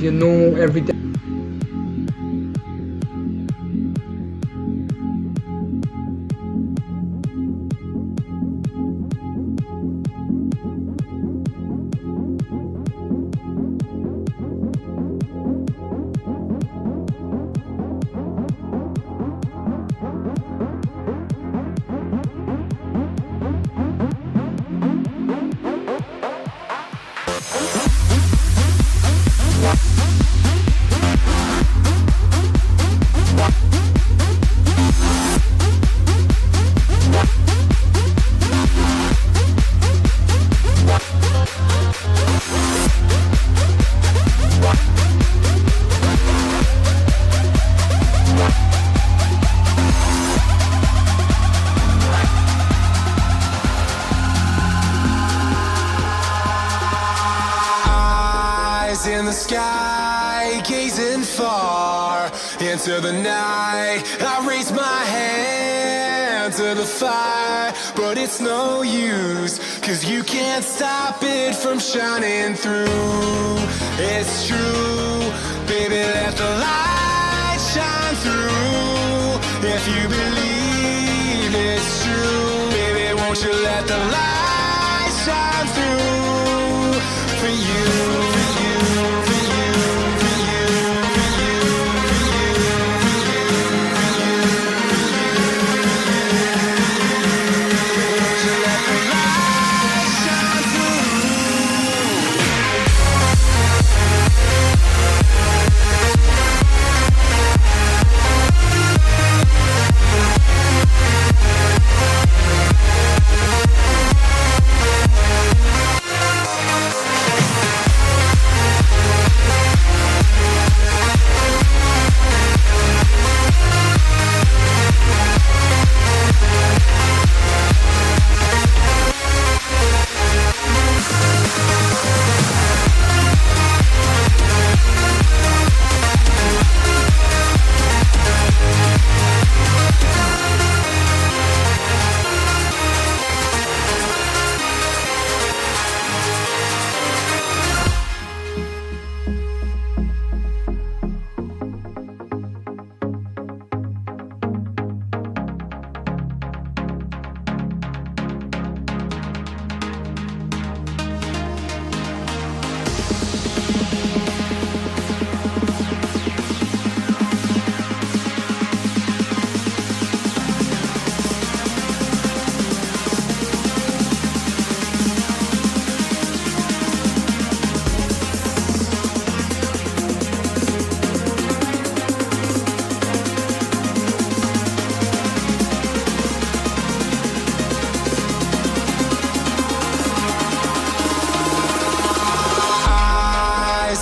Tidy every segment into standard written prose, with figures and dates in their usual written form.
to your normal everyday. In the sky, gazing far into the night, I raise my hand to the fire, but it's no use, 'cause you can't stop it from shining through. It's true, baby, let the light shine through. If you believe it's true, baby, won't you let the light shine through for you.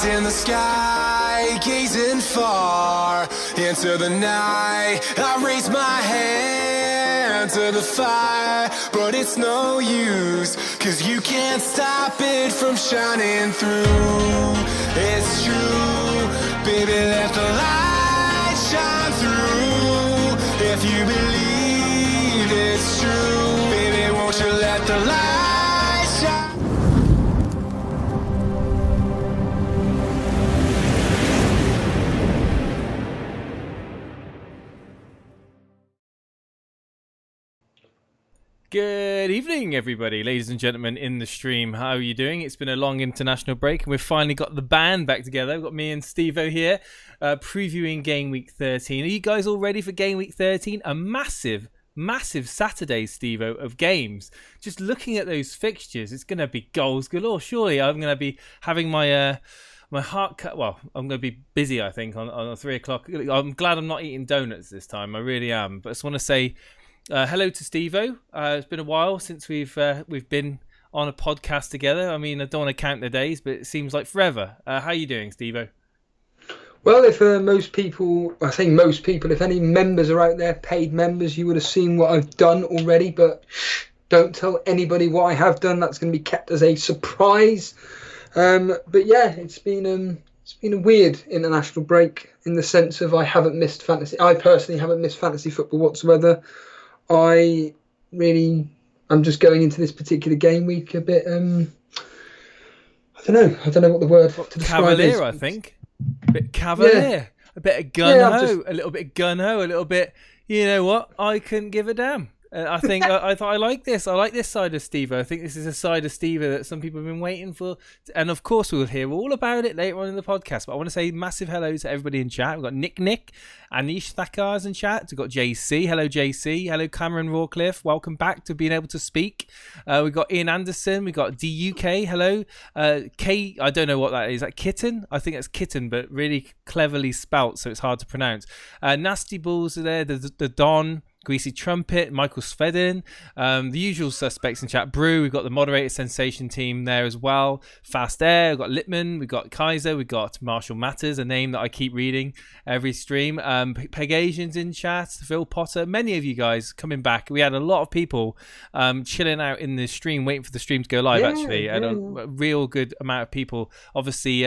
In the sky, gazing far into the night, I raise my hand to the fire, but it's no use, 'cause you can't stop it from shining through. It's true, baby, let the light shine through. If you believe it's true, baby, won't you let the light shine. Good evening, everybody, ladies and gentlemen in the stream. How are you doing? It's been a long international break, and we've finally got the band back together. We've got me and Steve-O here, previewing Game Week 13. Are you guys all ready for Game Week 13? A massive Saturday, Steve-O, of games. Just looking at those fixtures, it's going to be goals galore. Surely I'm going to be having my heart cut. Well, I'm going to be busy, I think, on 3 o'clock. I'm glad I'm not eating donuts this time. I really am. But I just want to say hello to Steve-O. It's been a while since we've been on a podcast together. I mean, I don't want to count the days, but it seems like forever. How are you doing, Steve-O? Well, if most people, I say most people, if any members are out there, paid members, you would have seen what I've done already, but don't tell anybody what I have done. That's going to be kept as a surprise. But yeah, it's been a weird international break in the sense of I personally haven't missed fantasy football whatsoever. I'm just going into this particular game week a bit, I don't know what the word to describe Cavalier, is. I think. bit cavalier, a bit of gun Yeah, ho, a little bit of gun ho, a little bit. You know what? I couldn't give a damn. I think I thought I like this. I like this side of Steve. I think this is a side of Steve that some people have been waiting for. And of course, we'll hear all about it later on in the podcast. But I want to say massive hello to everybody in chat. We've got Nick, Anish Thakar's in chat. We've got JC. Hello, JC. Hello, Cameron Rawcliffe. Welcome back to being able to speak. We've got Ian Anderson. We've got DUK. Hello. K. I don't know what that is. Is that kitten? I think it's kitten, but really cleverly spelt, so it's hard to pronounce. Nasty Balls are there. The Don. Greasy Trumpet, Michael Svedin, the usual suspects in chat. Brew, we've got the moderator sensation team there as well. Fast Air, we've got Littman, we've got Kaiser, we've got Marshall Matters, a name that I keep reading every stream. Pegasian's in chat, Phil Potter, many of you guys coming back. We had a lot of people chilling out in the stream, waiting for the stream to go live, actually. And a real good amount of people, obviously,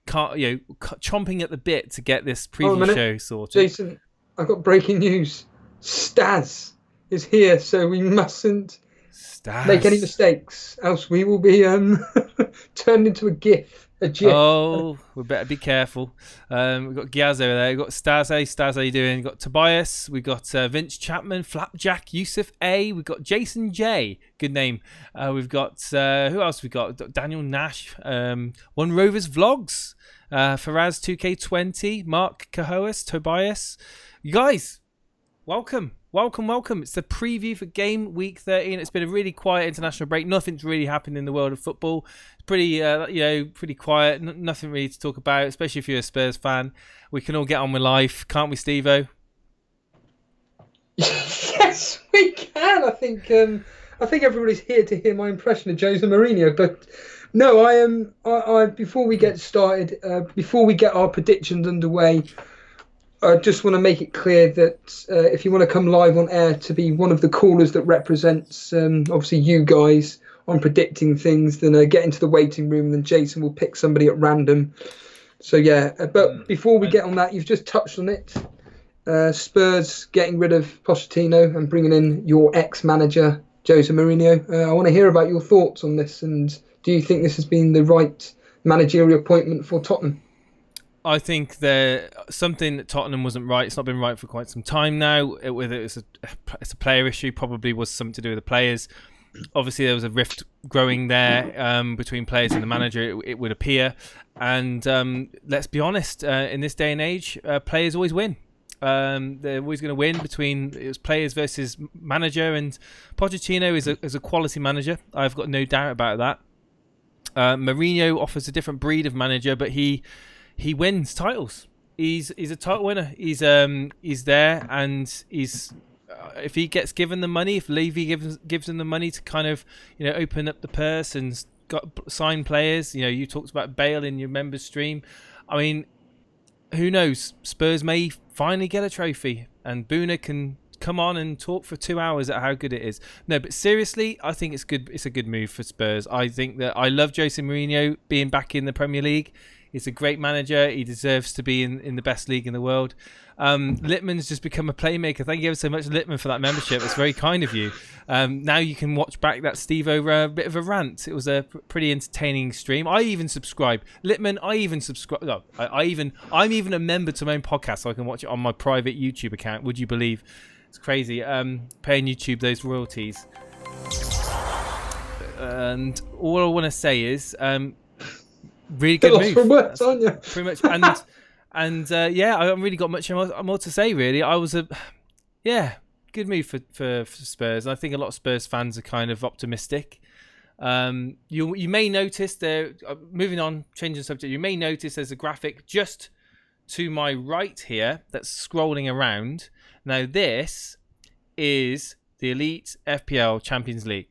chomping at the bit to get this preview show sorted. Jason, I've got breaking news. Staz is here, so we mustn't make any mistakes, else we will be turned into a GIF. Oh, we better be careful. We've got Giaz over there. We've got Staz. Hey, Staz, how you doing? We've got Tobias. We've got Vince Chapman, Flapjack, Yusuf A. We've got Jason J. Good name. We've got, who else we got? Daniel Nash. One Rovers Vlogs. Faraz 2K20. Mark Cahoas. Tobias. You guys. Welcome. It's the preview for game week 13. It's been a really quiet international break. Nothing's really happened in the world of football. It's pretty, pretty quiet. Nothing really to talk about, especially if you're a Spurs fan. We can all get on with life, can't we, Steve-O? Yes, we can. I think everybody's here to hear my impression of Jose Mourinho. But no, I before we get started, before we get our predictions underway. I just want to make it clear that if you want to come live on air to be one of the callers that represents, obviously, you guys on predicting things, then get into the waiting room and then Jason will pick somebody at random. So, yeah. But before we get on that, you've just touched on it. Spurs getting rid of Pochettino and bringing in your ex-manager, Jose Mourinho. I want to hear about your thoughts on this. And do you think this has been the right managerial appointment for Tottenham? I think something that Tottenham wasn't right. It's not been right for quite some time now. Whether it's a player issue, probably was something to do with the players. Obviously, there was a rift growing there between players and the manager, it would appear. And let's be honest, in this day and age, players always win. They're always going to win between players versus manager. And Pochettino is a quality manager. I've got no doubt about that. Mourinho offers a different breed of manager, but he wins titles. He's a title winner. He's there, and he's if he gets given the money, if Levy gives him the money to kind of open up the purse and sign players. You talked about Bale in your members stream. I mean, who knows? Spurs may finally get a trophy, and Boona can come on and talk for 2 hours at how good it is. No, but seriously, I think it's good. It's a good move for Spurs. I think that I love Jose Mourinho being back in the Premier League. He's a great manager. He deserves to be in the best league in the world. Littman's just become a playmaker. Thank you ever so much, Littman, for that membership. It's very kind of you. Now you can watch back that Steve-O bit of a rant. It was a pretty entertaining stream. I even subscribe. Littman, I even subscribe. No, I'm even a member to my own podcast, so I can watch it on my private YouTube account. Would you believe? It's crazy. Paying YouTube those royalties. And all I want to say is... really good move. From words, aren't you? Pretty much, and yeah, I haven't really got much more to say. Really, I was good move for Spurs. And I think a lot of Spurs fans are kind of optimistic. You may notice there. Moving on, changing the subject. You may notice there's a graphic just to my right here that's scrolling around. Now this is the Elite FPL Champions League,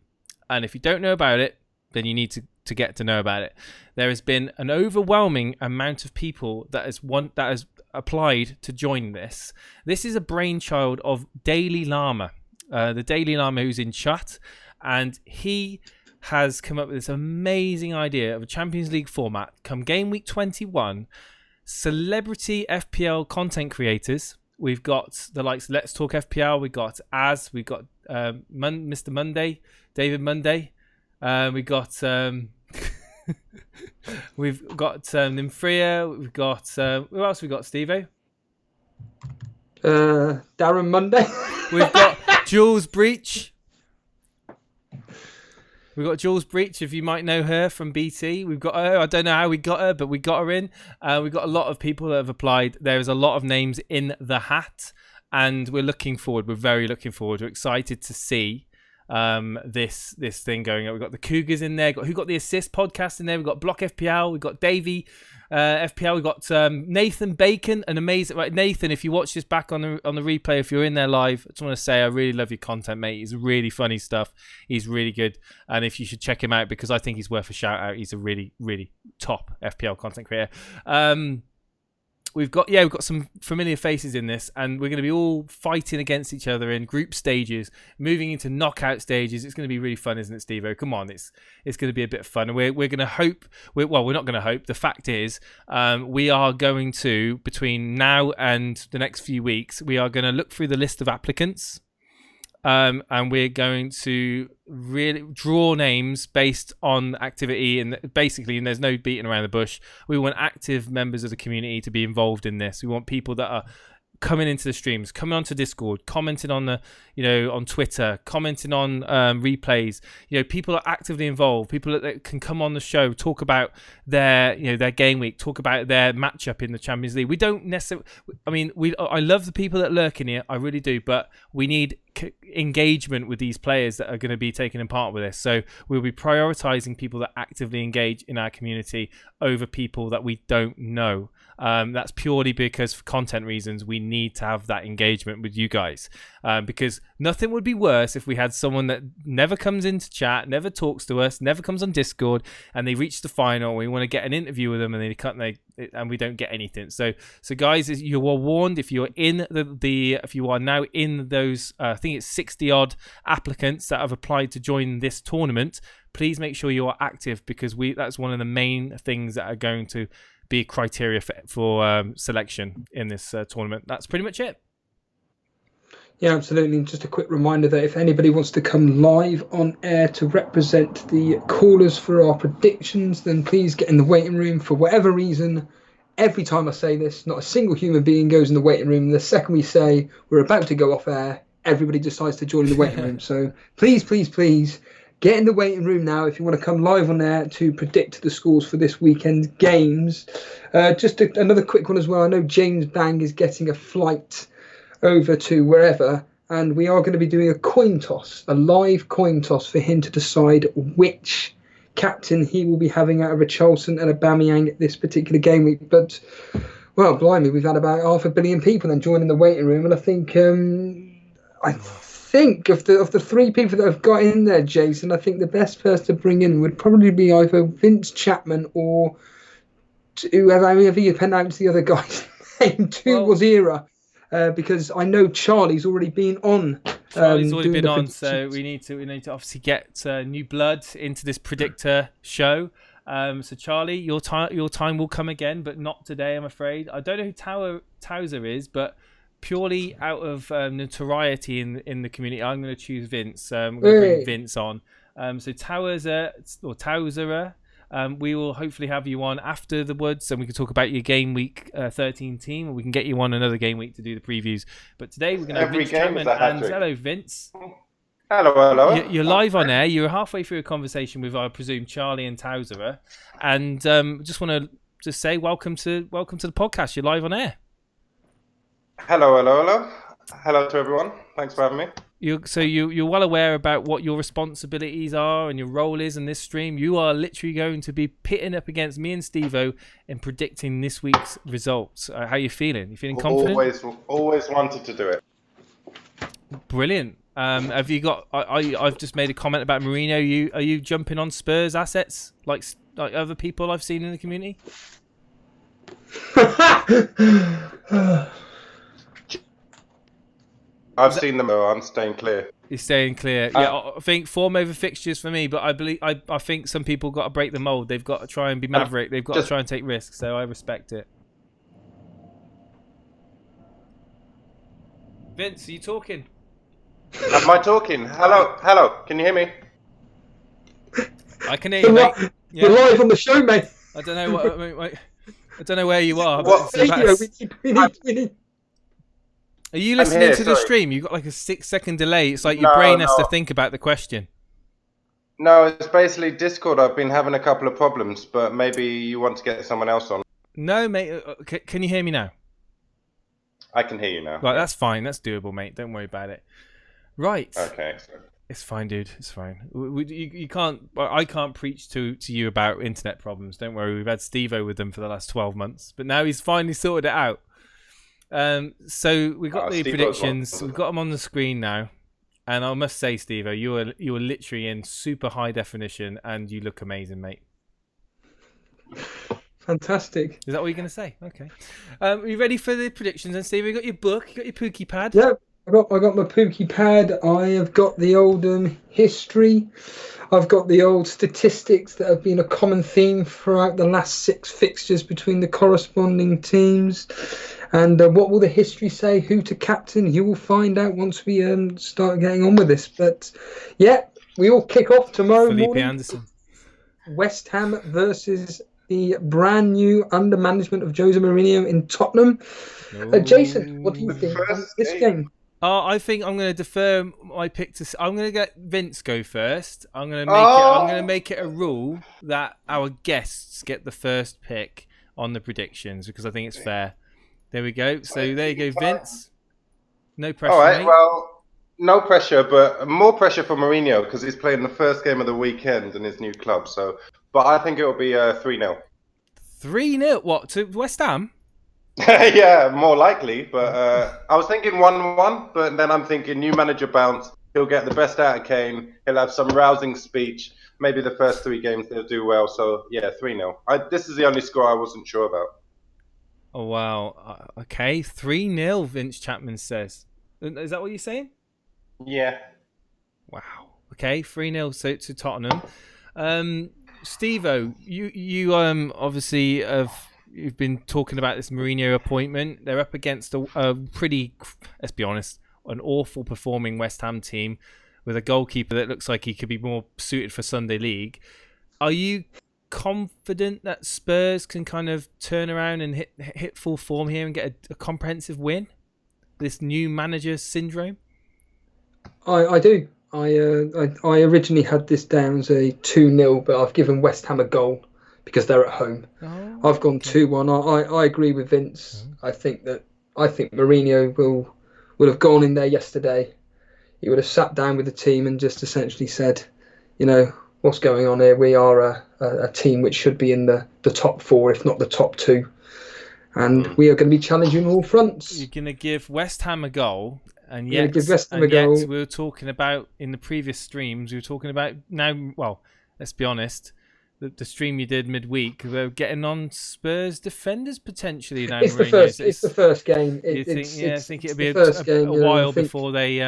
and if you don't know about it, then you need to get to know about it. There has been an overwhelming amount of people that has applied to join this. This is a brainchild of Daily Llama, the Daily Llama who's in chat, and he has come up with this amazing idea of a Champions League format. Come game week 21, celebrity FPL content creators. We've got the likes of Let's Talk FPL. We've got we've got Mr. Monday, David Monday. We got We've got Nymphrea. We've got who else? We got Steve-O. Darren Monday. We've got Jules Breach. We've got Jules Breach, if you might know her from BT. We've got her. I don't know how we got her, but we got her in. We've got a lot of people that have applied. There is a lot of names in the hat, and we're looking forward. We're very looking forward. We're excited to see this thing going on. We've got the Cougars in there. Who got the Assist podcast in there? We've got Block FPL. We've got Davey FPL. We've got Nathan Bacon, an amazing. Right, Nathan, if you watch this back on the replay, if you're in there live, I just want to say I really love your content, mate. He's really funny stuff. He's really good, and if you should check him out because I think he's worth a shout out. He's a really, really top FPL content creator. We've got some familiar faces in this, and we're going to be all fighting against each other in group stages, moving into knockout stages. It's going to be really fun, isn't it, Steve-O? Come on, it's going to be a bit of fun. And we're going to hope. We're not going to hope. The fact is, we are going to, between now and the next few weeks, we are going to look through the list of applicants. And we're going to really draw names based on activity, and there's no beating around the bush. We want active members of the community to be involved in this. We want people that are coming into the streams, coming onto Discord, commenting on on Twitter, commenting on replays. People are actively involved. People that can come on the show, talk about their game week, talk about their matchup in the Champions League. We don't necessarily. I love the people that lurk in here. I really do, but we need engagement with these players that are going to be taking part with this. So we'll be prioritizing people that actively engage in our community over people that we don't know. That's purely because for content reasons we need to have that engagement with you guys, because nothing would be worse if we had someone that never comes into chat, never talks to us, never comes on Discord, and they reach the final. We want to get an interview with them, and we don't get anything. So guys, you are warned. If you're in if you are now in those, I think it's 60 odd applicants that have applied to join this tournament, please make sure you are active, because that's one of the main things that are going to be criteria for selection in this tournament. That's pretty much it. Yeah, absolutely. And just a quick reminder that if anybody wants to come live on air to represent the callers for our predictions, then please get in the waiting room. For whatever reason, every time I say this, not a single human being goes in the waiting room. The second we say we're about to go off air, everybody decides to join the waiting room. So please, please, please get in the waiting room now if you want to come live on air to predict the scores for this weekend games. Another quick one as well. I know James Bang is getting a flight over to wherever, and we are going to be doing a live coin toss for him to decide which captain he will be having out of Richarlison and Aubameyang this particular game week. But, well, blimey, we've had about 500 million people then joining the waiting room, and I think of the three people that have got in there, Jason, I think the best person to bring in would probably be either Vince Chapman or whoever you pronounce the other guy's name, Wazira. Because I know Charlie's already been on. Charlie's already been on, so we need to obviously get new blood into this predictor show. So Charlie, your time will come again, but not today, I'm afraid. I don't know who Towser is, but purely out of notoriety in the community, I'm going to choose Vince. I'm going to bring Vince on. So Towser, we will hopefully have you on after the woods, and we can talk about your game week 13 team, or we can get you on another game week to do the previews. But today we're going to have Vince Chapman. And hello, Vince. Hello. You're live on air. You're halfway through a conversation with, I presume, Charlie and Towser, and just want to say welcome to the podcast. You're live on air. Hello. Hello to everyone. Thanks for having me. You're well aware about what your responsibilities are and your role is in this stream. You are literally going to be pitting up against me and Steve-O in predicting this week's results. How are you feeling? You feeling confident? Always wanted to do it. Brilliant. Have you got? I've just made a comment about Mourinho. Are you jumping on Spurs assets like other people I've seen in the community? I've seen them. I'm staying clear. You're staying clear. Yeah, I think form over fixtures for me, but I think some people got to break the mold. They've got to try and be maverick. They've got to try and take risks. So I respect it. Vince, are you talking? Am I talking? Hello. Can you hear me? I can hear you, mate. Yeah. You're live on the show, mate. I don't know what. I don't know where you are. What But We need. Are you listening here, to the sorry. stream? You've got like a 6-second delay. It's like your brain has to think about the question. No, it's basically Discord. I've been having a couple of problems, but maybe you want to get someone else on. No, mate. Can you hear me now? I can hear you now. Right, that's fine. That's doable, mate. Don't worry about it. Right. Okay. It's fine, dude. It's fine. You can't. I can't preach to you about internet problems. Don't worry. We've had Steve-O with them for the last 12 months, but now he's finally sorted it out. So we've got the Steve-O's predictions. We've got them on the screen now, and I must say, Steve-O, you are literally in super high definition, and you look amazing, mate. Fantastic. Is that what you're going to say? Okay. Are you ready for the predictions? And Steve, you got your book, you got your Pookie pad. Yeah, I got my Pookie pad. I have got the old history. I've got the old statistics that have been a common theme throughout the last 6 fixtures between the corresponding teams. And what will the history say? Who to captain? You will find out once we start getting on with this. But yeah, we all kick off tomorrow Felipe morning. Anderson. West Ham versus the brand new under management of Jose Mourinho in Tottenham. Jason, what do you think of this game? I think I'm going to defer my pick to. I'm going to get Vince go first. I'm going to make it a rule that our guests get the first pick on the predictions because I think it's fair. There we go. So there you go, Vince. No pressure. All right. Mate. Well, no pressure, but more pressure for Mourinho because he's playing the first game of the weekend in his new club. So, but I think it will be 3-0. 3-0. What to West Ham? Yeah, more likely. But I was thinking 1-1, but then I'm thinking new manager bounce. He'll get the best out of Kane. He'll have some rousing speech. Maybe the first 3 games they'll do well. So yeah, 3-0. This is the only score I wasn't sure about. Oh wow. Okay, 3-0. Vince Chapman says. Is that what you're saying? Yeah. Wow. Okay, 3-0 so to Tottenham. Steve-O, you obviously you've been talking about this Mourinho appointment. They're up against a pretty, let's be honest, an awful performing West Ham team with a goalkeeper that looks like he could be more suited for Sunday League. Are you confident that Spurs can kind of turn around and hit full form here and get a comprehensive win? This new manager syndrome? I do. I originally had this down as a 2-0, but I've given West Ham a goal because they're at home. Oh, I've gone 2-1. I agree with Vince. I think Mourinho will have gone in there yesterday. He would have sat down with the team and just essentially said, you know, what's going on here? We are a team which should be in the top 4, if not the top 2. And we are going to be challenging all fronts. You're going to give West Ham a goal. And yet, we were talking about, in the previous streams, we were talking about now, well, let's be honest, the stream you did midweek, we're getting on Spurs defenders potentially now. It's the first game. I think it'll be a while before they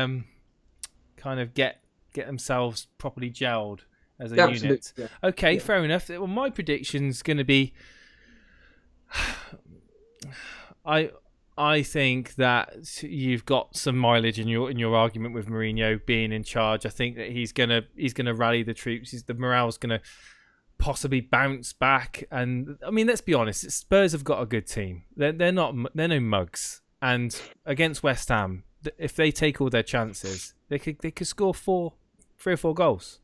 kind of get themselves properly gelled as a unit. Yeah. Okay, fair enough. Well, my prediction's going to be... I think that you've got some mileage in your argument with Mourinho being in charge. I think that he's gonna rally the troops. The morale's gonna possibly bounce back. And I mean, let's be honest, Spurs have got a good team. They're no mugs. And against West Ham, if they take all their chances, they could score 3 or 4 goals.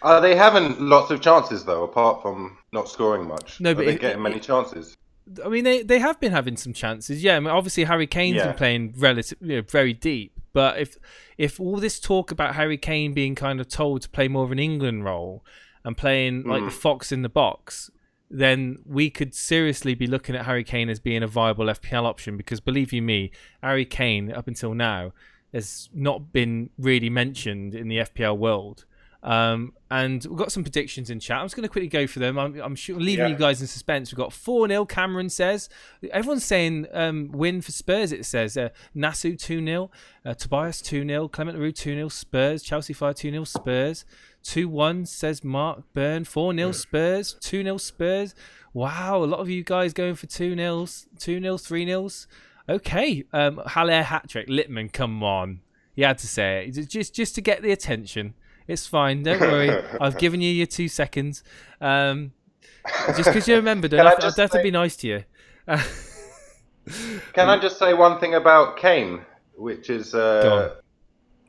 Are they having lots of chances though, apart from not scoring much? No, but they're getting many chances. I mean, they have been having some chances. Yeah, I mean, obviously Harry Kane's been playing very deep. But if all this talk about Harry Kane being kind of told to play more of an England role and playing like the fox in the box, then we could seriously be looking at Harry Kane as being a viable FPL option. Because believe you me, Harry Kane up until now has not been really mentioned in the FPL world. And we've got some predictions in chat. I'm just going to quickly go for them. I'm sure leaving you guys in suspense. We've got 4-0. Cameron says. Everyone's saying win for Spurs. It says Nasu 2-0, Tobias 2-0, Clement Leroux 2-0, Spurs, Chelsea Fire 2-0, Spurs, 2-1 says Mark Byrne, 4-0 Spurs, 2-0 Spurs. Wow, a lot of you guys going for 2-0s, 2-0, 3-0s. Okay, Haller hat-trick. Littman, come on. You had to say it. Just to get the attention. It's fine. Don't worry. I've given you your 2 seconds. Just because you remembered, Can I I'd just have to say- be nice to you. Can I just say one thing about Kane, which is Go on.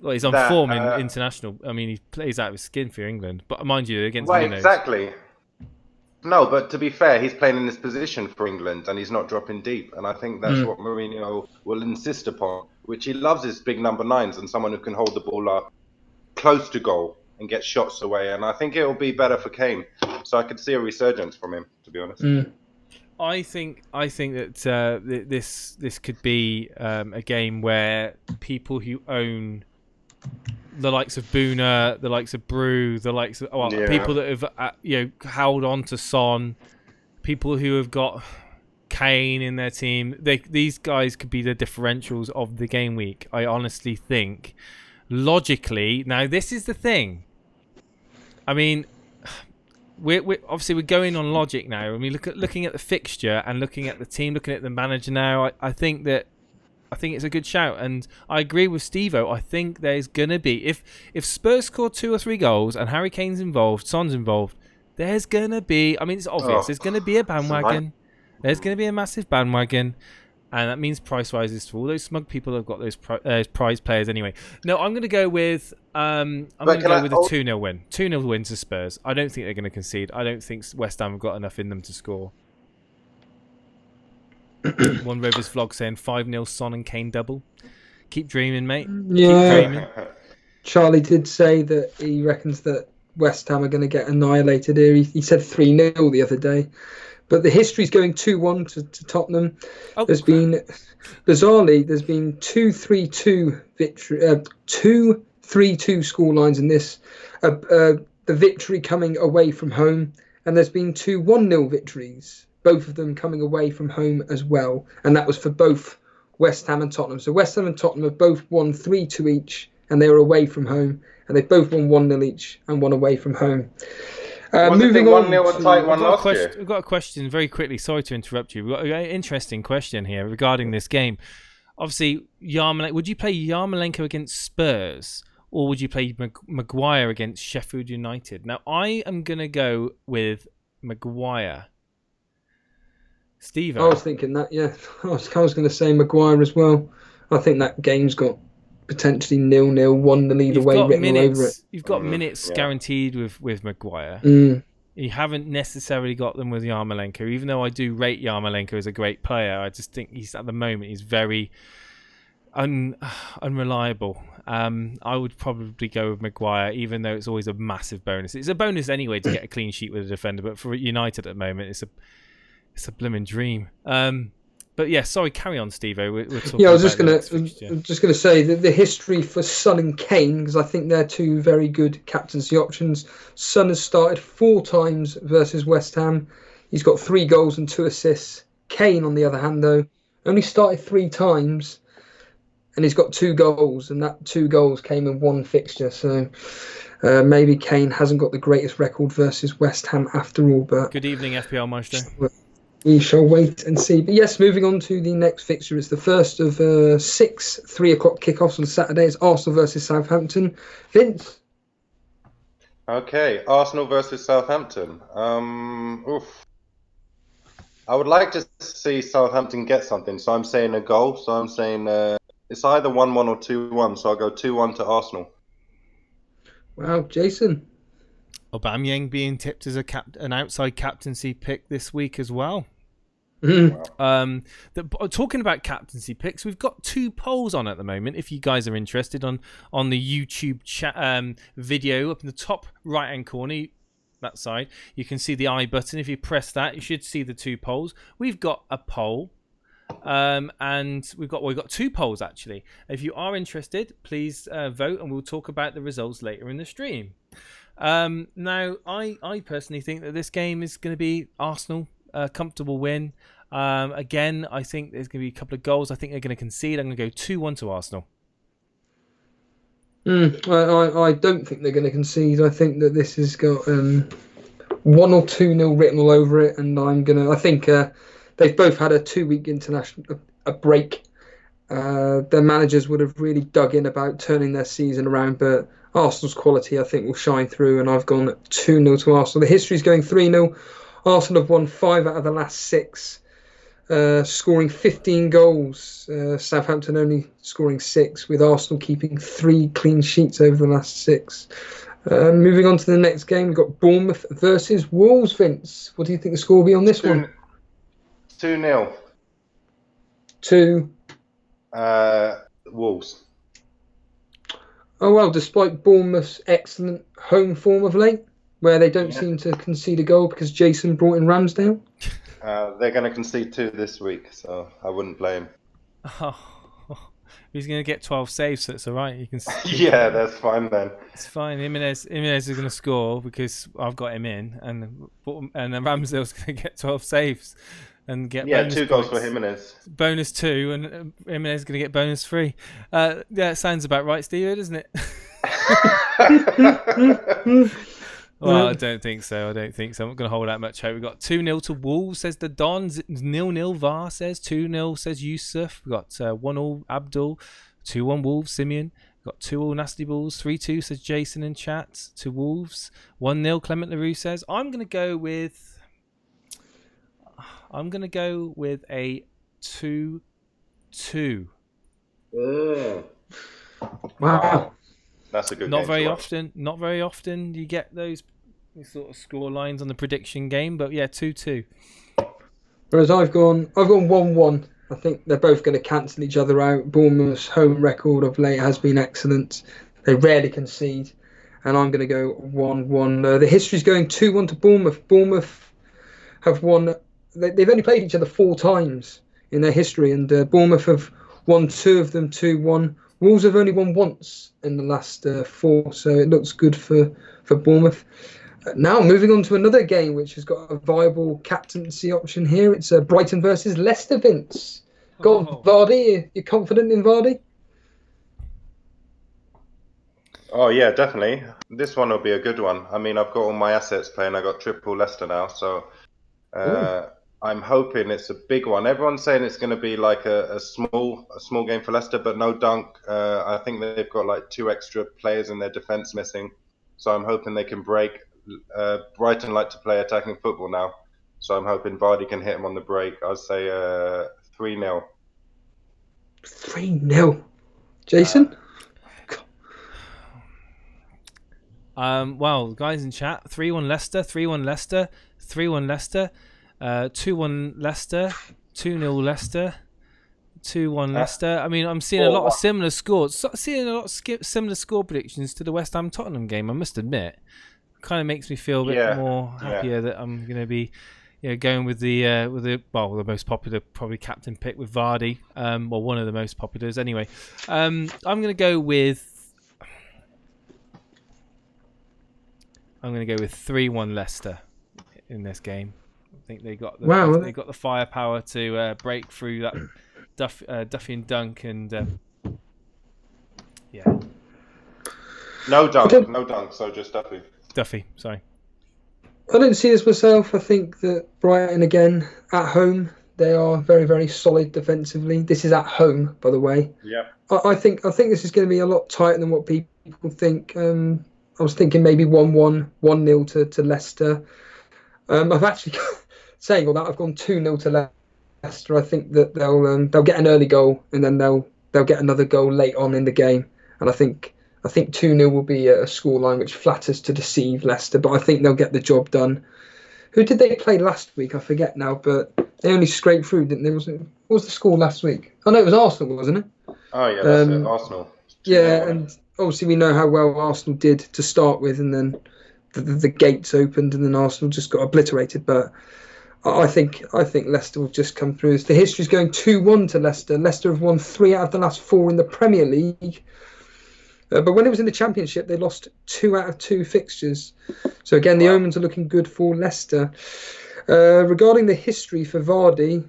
Well, he's on that, form in international. I mean, he plays out of his skin for England. But mind you, against right, Nunes. exactly. No, but to be fair, he's playing in this position for England and he's not dropping deep. And I think that's what Mourinho will insist upon, which he loves his big number 9s and someone who can hold the ball up close to goal and get shots away. And I think it will be better for Kane. So I could see a resurgence from him, to be honest. I think that this could be a game where people who own the likes of Boona, the likes of Brew, the likes of people that have held on to Son, people who have got Kane in their team, these guys could be the differentials of the game week. I honestly think, logically, now this is the thing. I mean, we're obviously going on logic now. I mean, looking at the fixture and looking at the team, looking at the manager now. I think it's a good shout, and I agree with Steve-O. I think there's gonna be if Spurs score 2 or 3 goals and Harry Kane's involved, Son's involved, there's gonna be. I mean, it's obvious. There's gonna be a bandwagon. There's gonna be a massive bandwagon. And that means price rises to all those smug people who've got those prize players anyway. No, I'm going to go with a 2-0 win. 2-0 win to Spurs. I don't think they're going to concede. I don't think West Ham have got enough in them to score. One Rovers vlog saying 5-0 Son and Kane double. Keep dreaming, mate. Yeah. Keep dreaming. Charlie did say that he reckons that West Ham are going to get annihilated here. He said 3-0 the other day. But the history's going 2-1 to Tottenham. Bizarrely, there's been 2-3-2 victory, 2-3-2 scorelines in this. The victory coming away from home, and there's been 2 1-0 victories, both of them coming away from home as well. And that was for both West Ham and Tottenham. So West Ham and Tottenham have both won 3-2 each, and they were away from home. And they both won 1-0 each and 1 away from home. Moving on, 1-0 and tight one last year. We've got a question very quickly. Sorry to interrupt you. We've got an interesting question here regarding this game. Obviously, would you play Yarmolenko against Spurs, or would you play Maguire against Sheffield United? Now, I am going to go with Maguire. Steve, I was thinking that. Yeah, I was going to say Maguire as well. I think that game's got potentially 0-0, 1-0 either way written all over it. You've got minutes guaranteed with Maguire. You haven't necessarily got them with Yarmolenko, even though I do rate Yarmolenko as a great player. I just think at the moment he's very unreliable. I would probably go with Maguire, even though it's always a massive bonus. It's a bonus anyway to get a clean sheet with a defender, but for United at the moment, it's a blooming dream. But yeah, sorry, carry on, Steve-O. We're talking I was just gonna say that the history for Son and Kane, because I think they're 2 very good captaincy options. Son has started 4 times versus West Ham. He's got 3 goals and 2 assists. Kane, on the other hand, though, only started 3 times, and he's got 2 goals, and that 2 goals came in 1 fixture. So maybe Kane hasn't got the greatest record versus West Ham after all. But good evening, FPL Maestro. We shall wait and see. But yes, moving on to the next fixture. It's the first of 6 3:00 kickoffs on Saturday. It's Arsenal versus Southampton. Vince? Okay, Arsenal versus Southampton. I would like to see Southampton get something, so I'm saying a goal. So I'm saying it's either 1-1 or 2-1, so I'll go 2-1 to Arsenal. Wow, Jason? Aubameyang being tipped as an outside captaincy pick this week as well. Talking about captaincy picks, we've got 2 polls on at the moment. If you guys are interested on the YouTube chat video up in the top right hand corner, that side, you can see the I button. If you press that, you should see the 2 polls. We've got a poll. And we've got 2 polls actually. If you are interested, please vote, and we'll talk about the results later in the stream. Now, I personally think that this game is going to be Arsenal, a comfortable win. Again, I think there's going to be a couple of goals. I think they're going to concede. I'm going to go 2-1 to Arsenal. I don't think they're going to concede. I think that this has got 1 or 2-0 written all over it, and I think they've both had a 2-week international break. Their managers would have really dug in about turning their season around, but Arsenal's quality, I think, will shine through, and I've gone 2-0 to Arsenal. The history's going 3-0. Arsenal have won 5 out of the last 6, scoring 15 goals. Southampton only scoring 6, with Arsenal keeping 3 clean sheets over the last 6. Moving on to the next game, we've got Bournemouth versus Wolves. Vince, what do you think the score will be on this one? 2-0. 2. Wolves. Oh, well, despite Bournemouth's excellent home form of late, where they don't seem to concede a goal because Jason brought in Ramsdale. They're going to concede 2 this week, so I wouldn't blame. He's going to get 12 saves, so it's all right. You can. Yeah, that's fine then. It's fine. Jimenez is going to score because I've got him in, and then Ramsdale's going to get 12 saves and get 2 goals for Jimenez. Bonus 2, and Jimenez is going to get bonus 3. Yeah, it sounds about right, Steve, doesn't it? Well, I don't think so. I'm not going to hold out much hope. We've got 2-0 to Wolves, says the Dons. 0-0 VAR says. 2-0 says Yusuf. We've got 1-0 Abdul. 2-1 Wolves, Simeon. We've got 2-0 Nasty Balls. 3-2 says Jason in chat to Wolves. 1-0 Clement LaRue says. I'm going to go with a 2-2. Wow. That's a good Not game very to watch. often. Not very often you get those sort of score lines on the prediction game, but yeah, 2-2. Whereas I've gone 1-1. I think they're both going to cancel each other out. Bournemouth's home record of late has been excellent. They rarely concede, and I'm going to go 1-1. The history's going 2-1 to Bournemouth. Bournemouth have won. They've only played each other 4 times in their history, and Bournemouth have won 2 of them 2-1. Wolves have only won once in the last 4, so it looks good for Bournemouth. Now moving on to another game which has got a viable captaincy option here. It's Brighton versus Leicester, Vince. Got Vardy. You're confident in Vardy? Oh, yeah, definitely. This one will be a good one. I mean, I've got all my assets playing. I got triple Leicester now, so I'm hoping it's a big one. Everyone's saying it's going to be like a small game for Leicester, but no Dunk. I think they've got like 2 extra players in their defence missing, so I'm hoping they can break. Brighton like to play attacking football now, so I'm hoping Vardy can hit him on the break. I'd say 3-0. 3-0. Jason? Well, guys in chat, 3-1 Leicester, 3-1 Leicester, 3-1 Leicester, 2-1 Leicester, 2-0 Leicester, 2-1 Leicester. I mean, I'm seeing a lot of similar scores. Seeing a lot of similar score predictions to the West Ham Tottenham game, I must admit. Kind of makes me feel a bit more happier that I'm going to be going with the most popular probably captain pick with Vardy. Well, one of the most populars anyway. I'm going to go with 3-1 Leicester in this game. I think they got the firepower to break through that Duffy and Dunk and No Dunk, so just Duffy, sorry. I don't see this myself. I think that Brighton, again, at home, they are very, very solid defensively. This is at home, by the way. Yeah. I think this is going to be a lot tighter than what people think. I was thinking maybe 1-1, 1-0 to Leicester. I've actually, saying all that, I've gone 2-0 to Leicester. I think that they'll get an early goal and then they'll get another goal late on in the game. And I think 2-0 will be a scoreline which flatters to deceive Leicester, but I think they'll get the job done. Who did they play last week? I forget now, but they only scraped through, didn't they? What was the score last week? Oh, no, it was Arsenal, wasn't it? Oh, yeah, that's it. Arsenal. Yeah, and obviously we know how well Arsenal did to start with, and then the gates opened, and then Arsenal just got obliterated. But I think Leicester will just come through. The history's going 2-1 to Leicester. Leicester have won 3 out of the last 4 in the Premier League. But when it was in the Championship, they lost 2 out of 2 fixtures. So again, the omens are looking good for Leicester. Regarding the history for Vardy,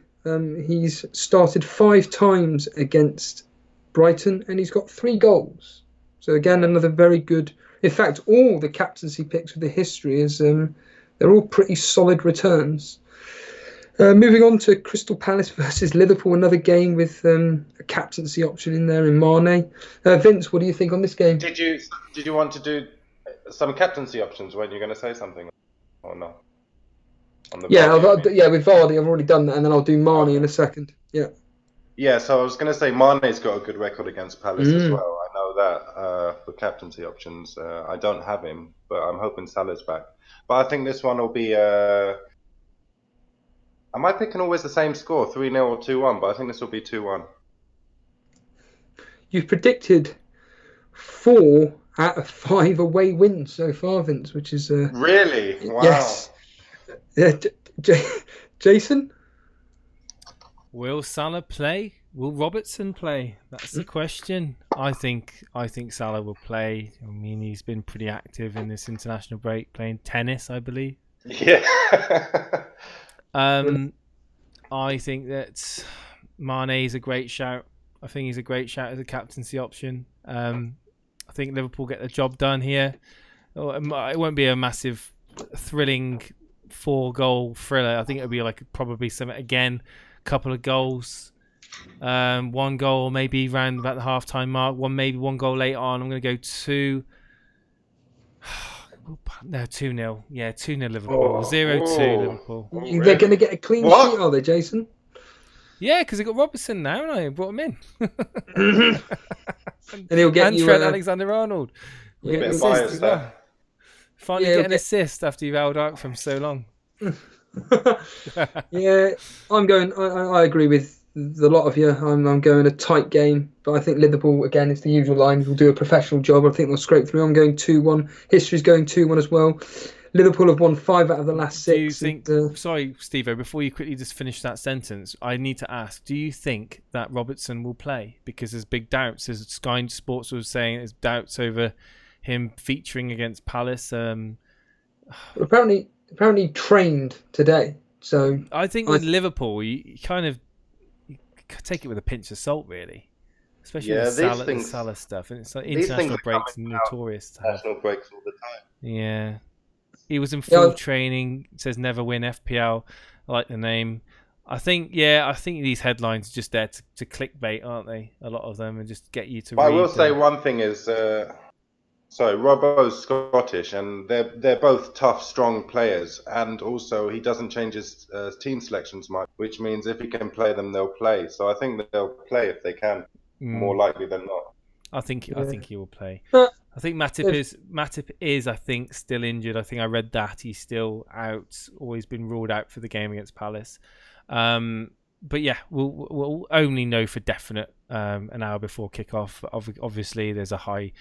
he's started 5 times against Brighton, and he's got 3 goals. So again, another very good. In fact, all the captaincy picks with the history is they're all pretty solid returns. Moving on to Crystal Palace versus Liverpool, another game with a captaincy option in there in Mane. Vince, what do you think on this game? Did you want to do some captaincy options when you're going to say something or not? on the Yeah, Vardy. with Vardy, I've already done that, and then I'll do Mane in a second. Yeah. Yeah, so I was going to say Mane's got a good record against Palace as Mm. well. I know that for captaincy options. I don't have him, but I'm hoping Salah's back. But I think this one will be. Am I picking always the same score, 3-0 or 2-1? But I think this will be 2-1. You've predicted 4 out of 5 away wins so far, Vince, which is Really? Wow. yes. Yeah, Jason. Will Salah play? Will Robertson play? That's the question. I think Salah will play. I mean, he's been pretty active in this international break, playing tennis, I believe. Yeah. I think that Mane is a great shout. I think he's a great shout as a captaincy option. I think Liverpool get the job done here. It won't be a massive, thrilling 4-goal thriller. I think it'll be like probably something again. Couple of goals, 1 goal maybe round about the half-time mark, maybe 1 goal late on. I'm going to go 2. No, 2-0. Yeah, 2-0 Liverpool. 0-2 Liverpool. They're going to get a clean sheet, are they, Jason? Yeah, because they got Robertson now, and I brought him in. And he'll get and you Trent Alexander-Arnold. A bit biased there. Finally get an assist after you've held out from so long. Yeah, I'm going. I agree with a lot of you. I'm going a tight game, but I think Liverpool again. It's the usual line. Will do a professional job. I think they'll scrape through. I'm going 2-1. History's going 2-1 as well. Liverpool have won 5 out of the last 6. Do you think? Sorry, Steve-O, before you quickly just finish that sentence, I need to ask: do you think that Robertson will play? Because there's big doubts. As Sky Sports was saying, there's doubts over him featuring against Palace. Apparently trained today. So I think with Liverpool, you kind of take it with a pinch of salt, really, especially with the Salah stuff. And it's like international breaks are notorious to have. International breaks all the time. Yeah, he was in full training. It says never win FPL. I like the name. I think these headlines are just there to clickbait, aren't they? A lot of them, and just get you to. I will say one thing is. So Robbo's Scottish, and they're both tough, strong players, and also he doesn't change his team selections much, which means if he can play them, they'll play. So I think that they'll play if they can, more likely than not. I think he will play. But I think Matip is I think still injured. I think I read that he's still out, or he's been ruled out for the game against Palace. But yeah, we'll only know for definite an hour before kickoff. Obviously, there's a high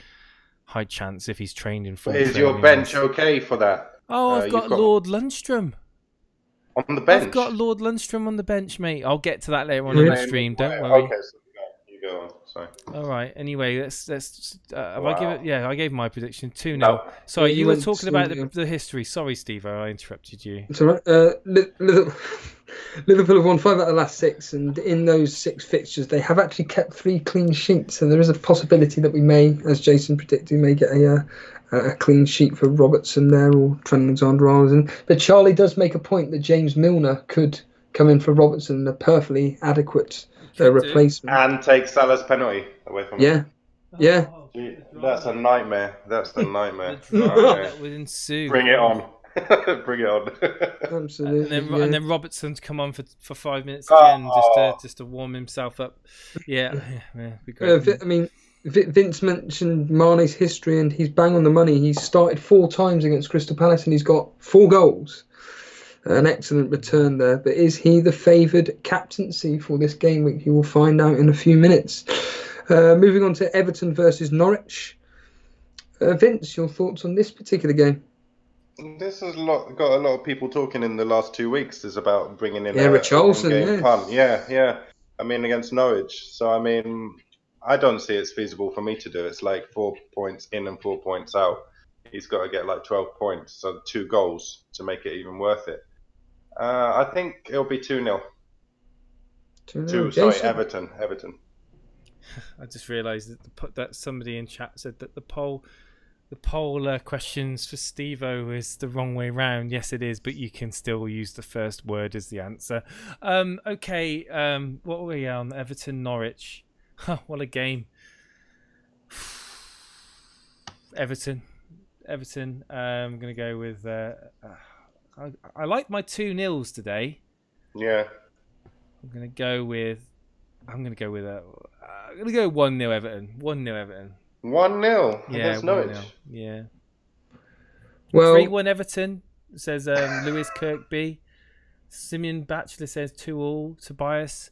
chance if he's trained in full. Is your bench okay for that? Oh, I've got Lord Lundstrom on the bench. I've got Lord Lundstrom on the bench, mate. I'll get to that later on in the stream. Don't worry. Okay, so you go on. Sorry. All right. Anyway, let's. I gave my prediction 2-0. No. Sorry, you were talking about the history. Sorry, Steve, I interrupted you. It's all right. Liverpool have won 5 out of the last 6, and in those 6 fixtures, they have actually kept 3 clean sheets. So there is a possibility that we may, as Jason predicted, get a clean sheet for Robertson there or Trent Alexander-Arnold. But Charlie does make a point that James Milner could come in for Robertson, a perfectly adequate replacement, and take Salah's penalty away from him. Yeah. That's a nightmare. That's the nightmare. That would ensue. Bring it on. Bring it on. Absolutely. And then Robertson's come on for 5 minutes again, just to warm himself up. Yeah, be great. I mean, Vince mentioned Mane's history, and he's bang on the money. He's started 4 times against Crystal Palace, and he's got 4 goals. An excellent return there. But is he the favoured captaincy for this game week? You will find out in a few minutes. Moving on to Everton versus Norwich. Vince, your thoughts on this particular game? This has got a lot of people talking in the last 2 weeks. Is about bringing in Richarlison, punt. Yeah. I mean, against Norwich. So I mean, I don't see it's feasible for me to do. It's like 4 points in and 4 points out. He's got to get like 12 points, so 2 goals to make it even worth it. I think it'll be 2-0. 2-0. Sorry, Everton. I just realised that somebody in chat said that the poll questions for Steve-O is the wrong way round. Yes, it is, but you can still use the first word as the answer. Okay, what were we on? Everton, Norwich. What a game. Everton. I'm going to go with I like my 2-0s today. Yeah. I'm gonna go with 1-0 Everton. 1-0 Everton. 1-0 Yeah, against 1-0. Norwich. Yeah. Well, 3-1 Everton, says Lewis Kirkby. Simeon Batchelor says 2-2. Tobias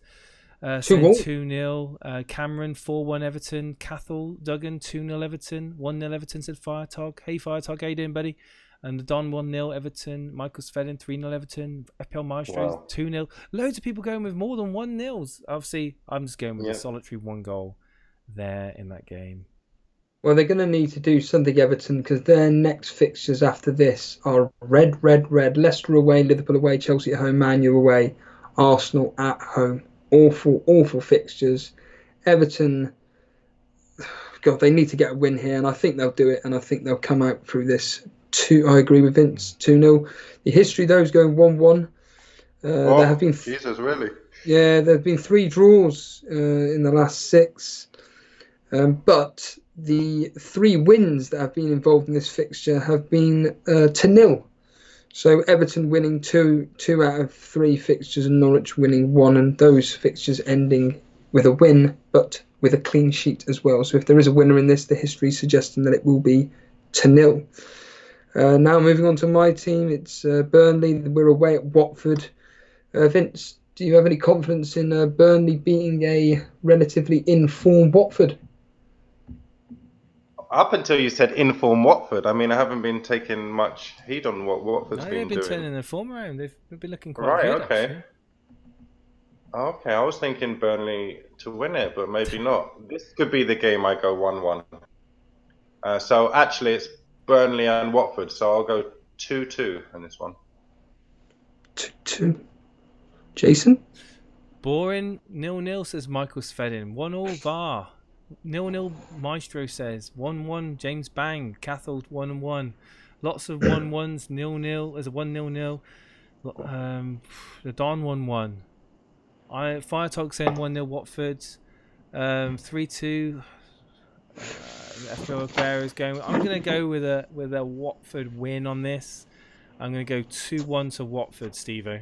saying 2-2. 2-0. Cameron 4-1 Everton. Cathal Duggan 2-0 Everton. 1-0 Everton, said Firetog. Hey Firetog, how you doing, buddy? And the Don 1-0 Everton. Michael Svedin 3-0 Everton. FPL Maestro 2-0. Loads of people going with more than 1-0s. Obviously, I'm just going with a solitary 1 goal there in that game. Well, they're going to need to do something, Everton, because their next fixtures after this are red. Leicester away, Liverpool away, Chelsea at home, Man U away, Arsenal at home. Awful fixtures. Everton, God, they need to get a win here, and I think they'll do it, and I think they'll come out through this. I agree with Vince, 2-0. The history, though, is going 1-1. There have been Jesus, really? Yeah, there have been 3 draws in the last 6. But the 3 wins that have been involved in this fixture have been to 0. So Everton winning 2 out of 3 fixtures and Norwich winning 1, and those fixtures ending with a win, but with a clean sheet as well. So if there is a winner in this, the history is suggesting that it will be to 0. Now moving on to my team, it's Burnley. We're away at Watford. Vince, do you have any confidence in Burnley beating a relatively in-form Watford? Up until you said inform Watford, I mean, I haven't been taking much heed on what Watford's been doing. They've been turning their form around. They've been looking quite right, good, okay. actually. Okay, I was thinking Burnley to win it, but maybe not. This could be the game I go 1-1. So actually, it's Burnley and Watford, so I'll go 2-2 in this one. 2-2. Jason? Boring 0-0, says Michael Svedin. 1-1 VAR. 0-0 Maestro says. 1-1 James Bang. Cathal 1-1. Lots of 1-1s. 0-0. There's a 1-0-0. The Don 1-1. Firetog saying 1-0 Watford. 3-2. FPL player is going. I'm going to go with a Watford win on this. I'm going to go 2-1 to Watford, Steve-O.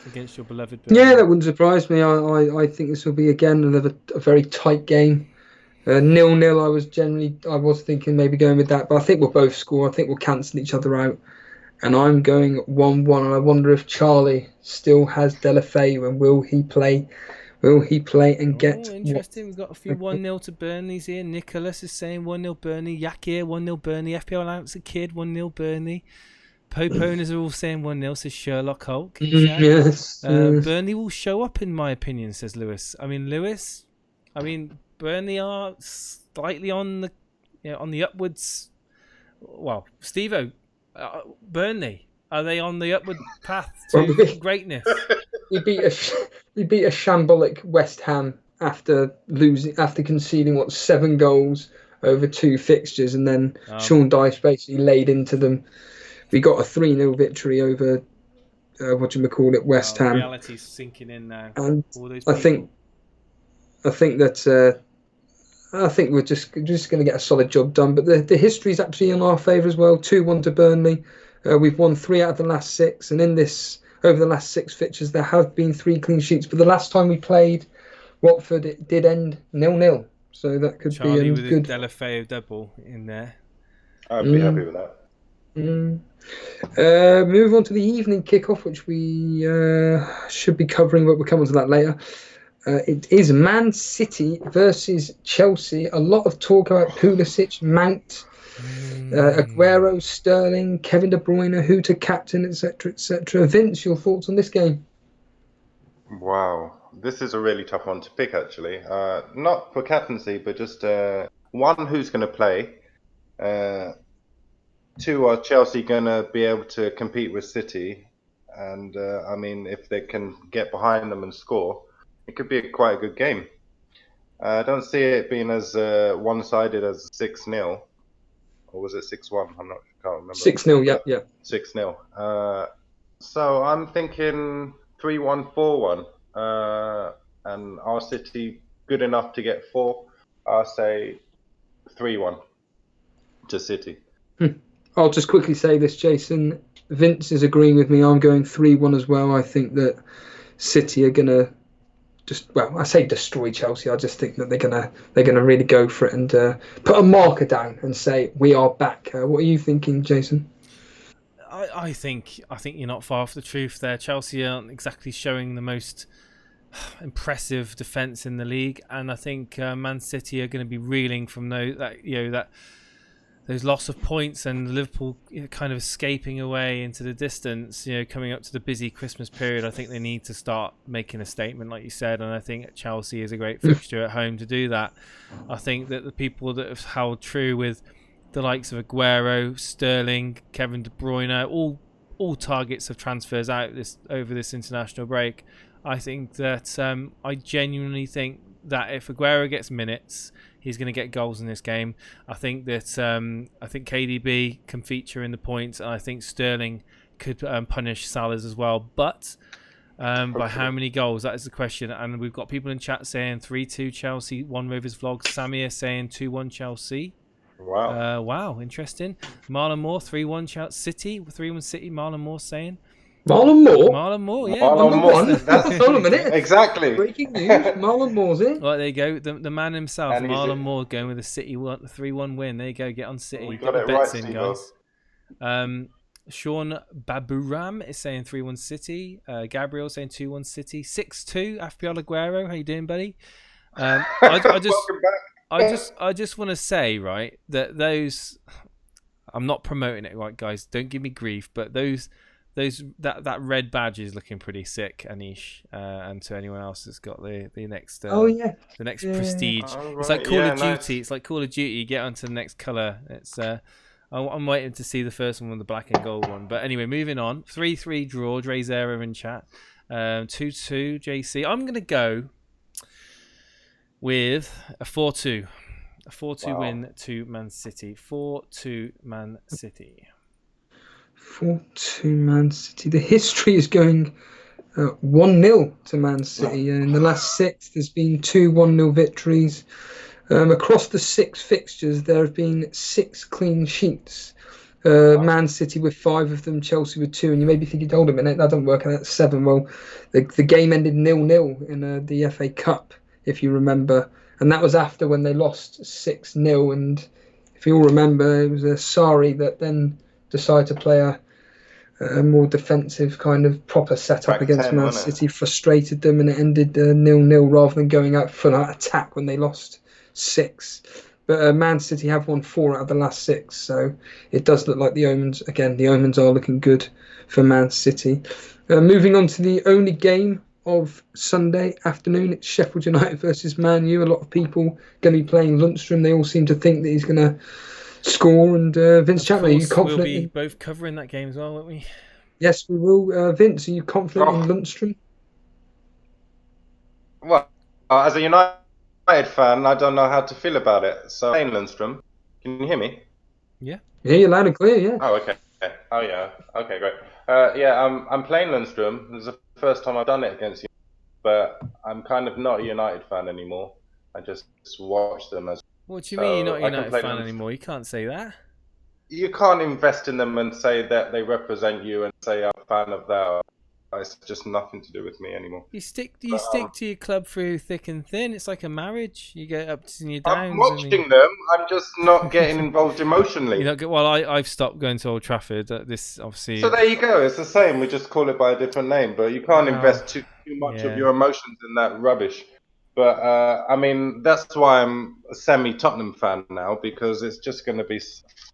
Against your beloved Burnley. Yeah, that wouldn't surprise me. I think this will be again another a very tight game. 0-0. I was thinking maybe going with that, but I think we'll both score. I think we'll cancel each other out, and I'm going 1-1. And I wonder if Charlie still has Delafeu, and will he play? Will he play and get? Interesting. We've got a few 1-0 to Burnley's here. Nicholas is saying 1-0 Burnley. Yakir 1-0 Burnley. FPL Allowance a Kid 1-0 Burnley. Pope owners are all saying 1-0, says Sherlock Hulk. Yes. Burnley will show up, in my opinion, says Lewis. Burnley are slightly on the upwards. Well, Steve-O, Burnley, are they on the upward path to greatness? We beat a shambolic West Ham after conceding 7 goals over 2 fixtures, and then Sean Dyche basically laid into them. We got a 3-0 victory over West Ham. Reality's sinking in now. And all those I think we're just going to get a solid job done. But the history is actually in our favour as well. 2-1 to Burnley. We've won 3 out of the last 6, and in this over the last 6 fixtures there have been 3 clean sheets. But the last time we played Watford, it did end 0-0. So that could Charlie be with good. his Delafeu double in there. I'd be happy with that. Move on to the evening kickoff, which we should be covering, but we'll come on to that later. It is Man City versus Chelsea. A lot of talk about Pulisic, Mount, Aguero, Sterling, Kevin De Bruyne, who to captain, etc., etc. Vince, your thoughts on this game? Wow, this is a really tough one to pick, actually. Not for captaincy, but just one, who's going to play. 2, are Chelsea going to be able to compete with City? And if they can get behind them and score, it could be quite a good game. I don't see it being as one-sided as 6-0. Or was it 6-1? Can't remember. 6-0, yeah. 6-0. So I'm thinking 3-1, 4-1. And are City good enough to get 4? I'll say 3-1 to City. I'll just quickly say this, Jason. Vince is agreeing with me. I'm going 3-1 as well. I think that City are gonna I say destroy Chelsea. I just think that they're gonna really go for it and put a marker down and say we are back. What are you thinking, Jason? I think you're not far off the truth there. Chelsea aren't exactly showing the most impressive defence in the league, and I think Man City are going to be reeling from those loss of points, and Liverpool kind of escaping away into the distance. Coming up to the busy Christmas period, I think they need to start making a statement, like you said, and I think Chelsea is a great fixture at home to do that. I think that the people that have held true with the likes of Aguero, Sterling, Kevin De Bruyne, all targets of transfers out over this international break. I think that I genuinely think that if Aguero gets minutes, he's going to get goals in this game. I think that KDB can feature in the points, and I think Sterling could punish Salah's as well. But by how many goals? That is the question. And we've got people in chat saying 3-2 Chelsea. One Rovers vlog. Samir saying 2-1 Chelsea. Wow. Wow, interesting. Marlon Moore 3-1 City. 3-1 City. Marlon Moore saying. Marlon Moore? Marlon Moore, yeah. Marlon Moore. Hold on a minute. Exactly. Breaking news. Marlon Moore's in. Right, there you go. The man himself, And Marlon Moore, going with a City 3-1 win. There you go. Get on City. We Get got the it bets right, in, guys. Sean Baburam is saying 3-1 City. Gabriel saying 2-1 City. 6-2 FPL Aguero. How you doing, buddy? Welcome back. I just want to say, right, that those. I'm not promoting it, right, guys. Don't give me grief, but that red badge is looking pretty sick, Anish, and to anyone else that's got the next the next prestige. Oh, It's like right. Call of Duty. Nice. It's like Call of Duty. You get onto the next color. It's I'm waiting to see the first one, the black and gold one. But anyway, moving on. 3-3 draw. Dre's error in chat. 2-2 JC. I'm gonna go with a 4-2. A 4-2 win to Man City. 4-2 Man City. 4-2 Man City. The history is going 1-0 to Man City. In the last 6, there's been 2 1-0 victories. Across the 6 fixtures, there have been 6 clean sheets. Man City with 5 of them, Chelsea with 2. And you may be thinking, hold a minute, that doesn't work. That's 7. Well, the game ended 0-0 in the FA Cup, if you remember. And that was after when they lost 6-0. And if you all remember, it was Sarri that then decided to play a more defensive kind of proper setup against Man City, frustrated them, and it ended 0-0 rather than going out full out attack when they lost 6. But Man City have won 4 out of the last 6, so it does look like the omens are looking good for Man City. Moving on to the only game of Sunday afternoon, it's Sheffield United versus Man U. A lot of people going to be playing Lundstrom. They all seem to think that he's going to score, and Vince Chapman, are you confident? We'll be both covering that game as well, won't we? Yes, we will. Vince, are you confident in Lundstrom? Well, as a United fan, I don't know how to feel about it. So, playing Lundstrom, can you hear me? Yeah. Yeah, you're loud and clear. Yeah. Oh, okay. Oh, yeah. Okay, great. I'm playing Lundstrom. This is the first time I've done it against you, but I'm kind of not a United fan anymore. I just watch them as. What do you mean you're not a United fan anymore? You can't say that. You can't invest in them and say that they represent you and say I'm a fan of that. It's just nothing to do with me anymore. You stick to your club through thick and thin. It's like a marriage. You get ups and your downs. I'm watching them. I'm just not getting involved emotionally. You don't get. Well, I've stopped going to Old Trafford. This obviously. So there you go. It's the same. We just call it by a different name. But you can't invest too much of your emotions in that rubbish. But I mean, that's why I'm a semi-Tottenham fan now, because it's just going to be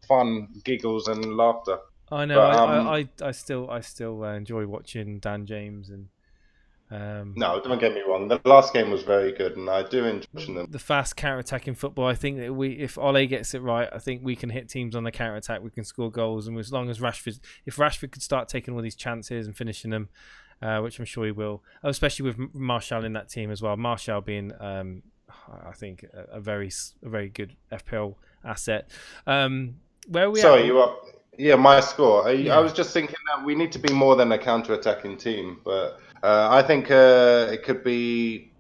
fun, giggles, and laughter. I know. But, I still enjoy watching Dan James and. No, don't get me wrong. The last game was very good, and I do enjoy watching them. The fast counter-attacking football. I think that if Ole gets it right, I think we can hit teams on the counter-attack. We can score goals, and as long as if Rashford could start taking all these chances and finishing them. Which I'm sure he will, especially with Martial in that team as well. Martial being, I think, a very good FPL asset. Where are we? Sorry, you up? Yeah, my score. I was just thinking that we need to be more than a counter-attacking team, but I think it could be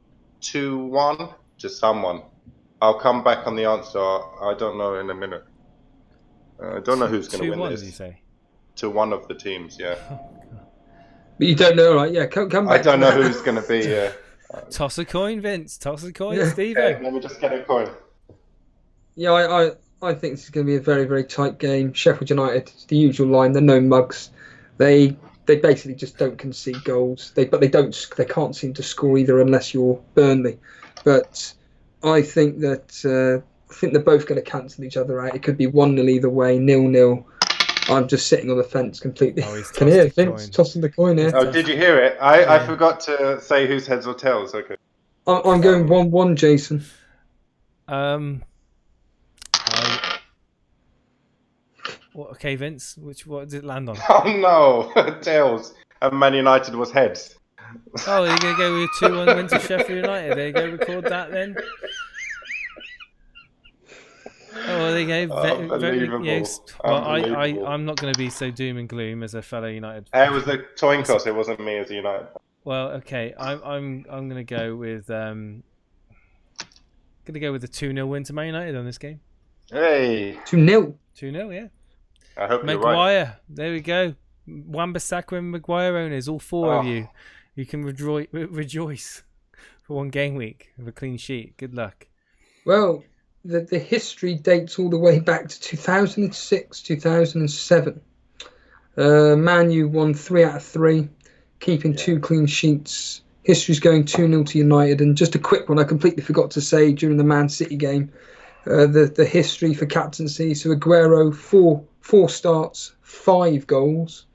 2-1 to someone. I'll come back on the answer. I don't know in a minute. I don't know who's going to win this. 2-1, did you say? to one of the teams. Yeah, But you don't know, right? Yeah, come back. I don't to know that. who's going to be. Toss a coin, Vince. Toss a coin, Yeah. Steve. Let me just get a coin. Yeah, I think this is going to be a very, very tight game. Sheffield United, it's the usual line. They're no mugs. They basically just don't concede goals. They can't seem to score either unless you're Burnley. But I think that they're both going to cancel each other out. It could be 1-0 either way, 0-0. I'm just sitting on the fence completely. Oh, he's Can hear tossed the Vince coin. tossing the coin here. Oh, did you hear it? I forgot to say whose heads or tails. Okay. I'm going 1-1, Jason. Okay, Vince. What did it land on? Oh no, tails. And Man United was heads. Oh, you're going to go with 2-1 win to Sheffield United. There you go, record that then. Oh, there you go. Unbelievable. I'm not going to be so doom and gloom as a fellow United. It was the coin toss. It wasn't me as a United. Well, okay. I'm going to go with a 2-0 win to Man United on this game. Hey, 2-0. 2-0, yeah. I hope you're right. Maguire, there we go. Wan-Bissaka and Maguire owners, all four of you. You can rejoice for one game week with a clean sheet. Good luck. Well, the history dates all the way back to 2006, 2007. Man U won 3 out of 3, keeping 2 clean sheets. History's going 2-0 to United. And just a quick one, I completely forgot to say during the Man City game, the history for captaincy. So Aguero, 4 starts, 5 goals.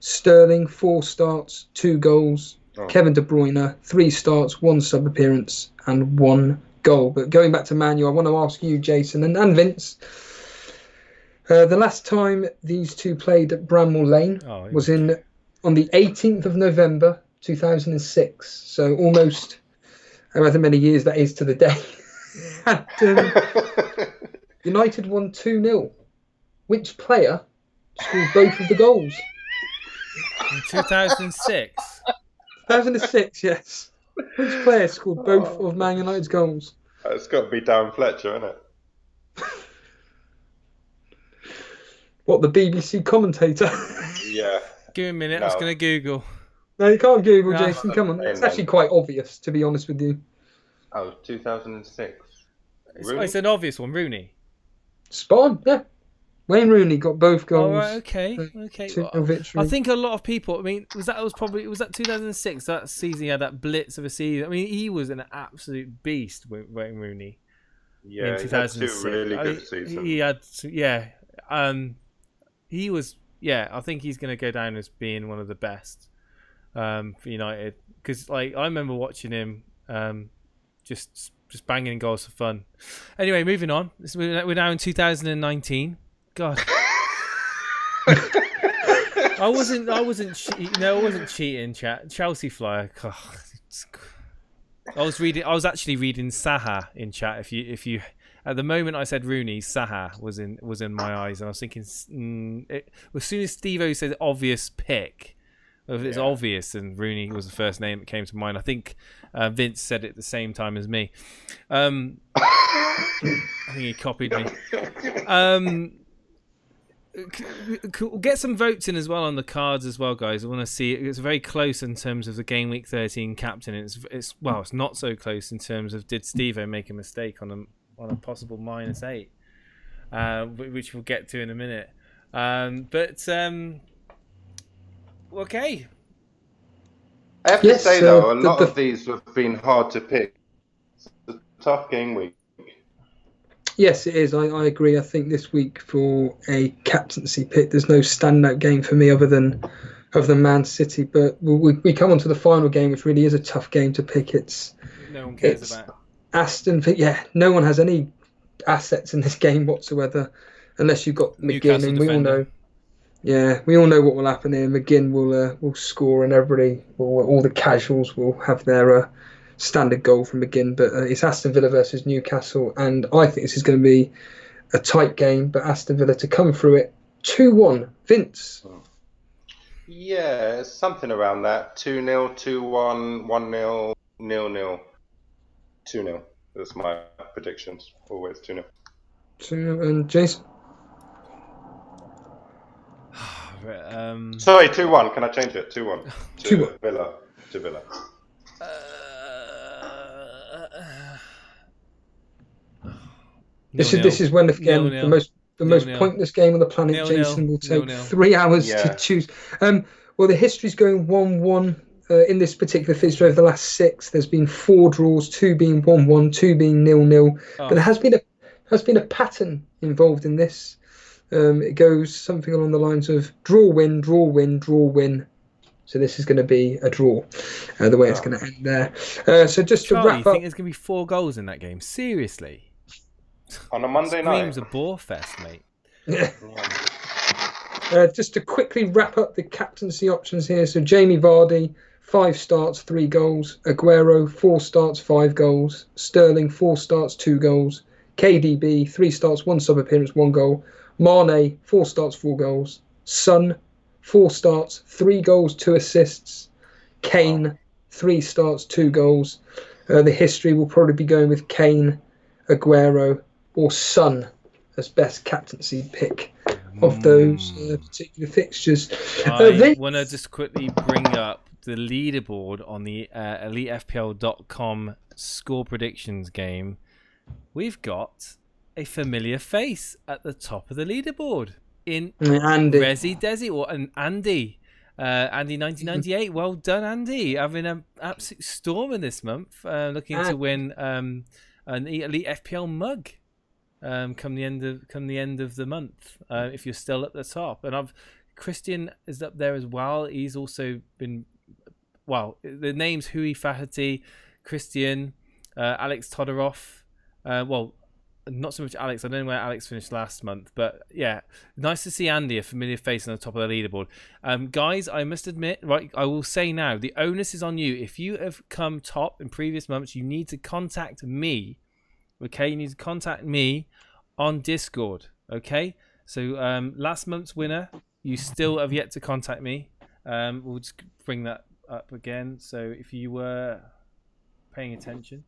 Sterling, 4 starts, 2 goals. Kevin De Bruyne, 3 starts, 1 sub-appearance, and 1 goal. But going back to Man U, I want to ask you, Jason, and Vince, the last time these two played at Bramall Lane was on the 18th of November, 2006. So almost however many years that is to the day. And, United won 2-0. Which player scored both of the goals? In 2006? 2006, yes. Which player scored both of Man United's goals? It's got to be Darren Fletcher, isn't it? What, the BBC commentator? Yeah. Give me a minute, I was going to Google. No, you can't Google, No. Jason. Come on. It's actually quite obvious, to be honest with you. Oh, 2006. It's an obvious one, Rooney. Spot on, yeah. Wayne Rooney got both goals. All right, okay. 2-0 victory. I think a lot of people. I mean, was that 2006? That season he had that blitz of a season. I mean, he was an absolute beast, Wayne Rooney. Yeah, in 2006. he had 2 really good seasons. He had, he was. Yeah, I think he's going to go down as being one of the best for United. Because I remember watching him just banging in goals for fun. Anyway, moving on. We're now in 2019. God, I wasn't cheating. Chat Chelsea flyer. God. I was actually reading Saha in chat. If you at the moment I said Rooney, Saha was in my eyes, and I was thinking as soon as Steve-O said obvious pick, if it's obvious, and Rooney was the first name that came to mind. I think Vince said it at the same time as me. I think he copied me. Get some votes in as well on the cards as well, guys. I want to see it. It's very close in terms of the game week 13 captain. It's not so close in terms of did Steve-O make a mistake on a possible -8, which we'll get to in a minute. Okay. I have to say though, a lot of these have been hard to pick. It's a tough game week. Yes, it is. I agree. I think this week for a captaincy pick, there's no standout game for me other than Man City. But we come on to the final game, which really is a tough game to pick. No one cares about Aston Villa. Yeah, no one has any assets in this game whatsoever, unless you've got McGinn, and we all know. Yeah, we all know what will happen here. McGinn will score, and everybody, all the casuals will have their standard goal from McGinn. But it's Aston Villa versus Newcastle, and I think this is going to be a tight game. But Aston Villa to come through it 2-1. Vince. Yeah, it's something around that. 2-0, 2-1, 1-0, 0-0, 2-0. That's my predictions. Always 2-0. 2-0, and Jason. Sorry, 2-1. Can I change it? 2-1 to 2-1. Villa. To Villa. This is when again the most pointless game on the planet. 0-0. Jason will take 0-0. 3 hours to choose. Well, the history's going 1-1 in this particular fixture over the last 6. There's been 4 draws, 2 being 1-1, 2 being 0-0. But there has been a pattern involved in this. It goes something along the lines of draw, win, draw, win, draw, win. So this is going to be a draw, the way it's going to end there. So just Charlie, to wrap you up, think there's going to be 4 goals in that game? Seriously? On a Monday night. Screams a bore fest, mate. Just to quickly wrap up the captaincy options here. So Jamie Vardy, 5 starts, 3 goals. Aguero, 4 starts, 5 goals. Sterling, 4 starts, 2 goals. KDB, 3 starts, 1 sub-appearance, 1 goal. Mane, 4 starts, 4 goals. Son, 4 starts, 3 goals, 2 assists. Kane, 3 starts, 2 goals. The history will probably be going with Kane, Aguero, or Son as best captaincy pick of those particular fixtures. I want to just quickly bring up the leaderboard on the EliteFPL.com score predictions game. We've got a familiar face at the top of the leaderboard in Andy. Resi Desi or an Andy. Andy 1998. Well done, Andy. Having an absolute stormer this month. Looking to win an Elite FPL mug. Come the end of the month, if you're still at the top, and Christian is up there as well. He's also been the names Hui Fahati, Christian, Alex Todorov. Well, not so much Alex. I don't know where Alex finished last month, but yeah, nice to see Andy, a familiar face on the top of the leaderboard. Guys, I must admit, right, I will say now, the onus is on you. If you have come top in previous months, you need to contact me. Okay, you need to contact me on Discord. Okay, so last month's winner, you still have yet to contact me. We'll just bring that up again. So if you were paying attention.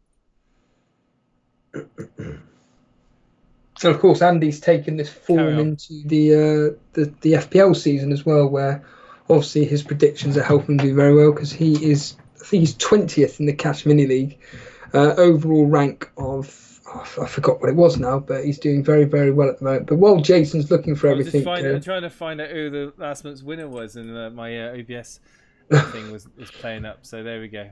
So of course, Andy's taken this form into the FPL season as well, where obviously his predictions are helping him do very well because I think he's 20th in the Cash Mini League, overall rank of. I forgot what it was now, but he's doing very, very well at the moment. But while Jason's looking for everything... I'm trying to find out who the last month's winner was, and my OBS thing was playing up. So there we go.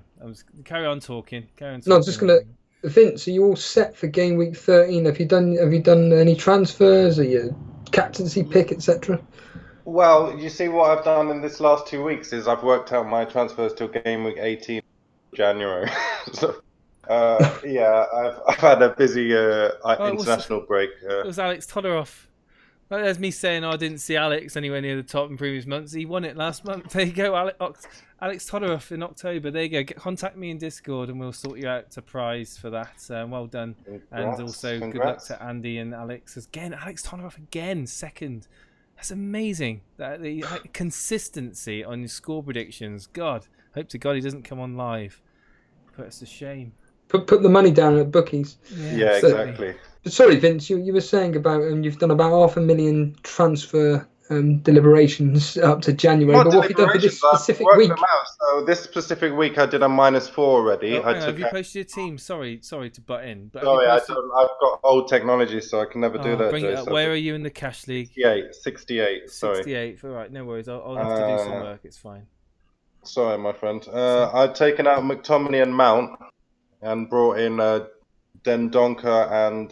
Carry on talking. No, I'm just going to... Vince, are you all set for game week 13? Have you done any transfers? Are you captaincy pick, etc.? Well, you see what I've done in this last 2 weeks is I've worked out my transfers till game week 18 January. So... yeah, I've had a busy international break. It was Alex Todorov. Well, there's me saying I didn't see Alex anywhere near the top in previous months. He won it last month. There you go, Alex Todorov in October. There you go. Contact me in Discord and we'll sort you out a prize for that. Well done. Congrats, and also good luck to Andy and Alex. Again, Alex Todorov again, second. That's amazing. The consistency on your score predictions. God, hope to God he doesn't come on live. Put us to shame. Put the money down at bookies. Yeah, exactly. Sorry, Vince, you were saying about you've done about 500,000 transfer deliberations up to January. But what have you done for this specific week? So this specific week, I did a -4 already. Have you posted your team? Sorry to butt in. But sorry, I've got old technology, so I can never do that. Bring it up. Where are you in the cash league? 68. Sorry. 68. All right, no worries. I'll have to do some work. It's fine. Sorry, my friend. I've taken out McTominay and Mount. And brought in Dendoncker and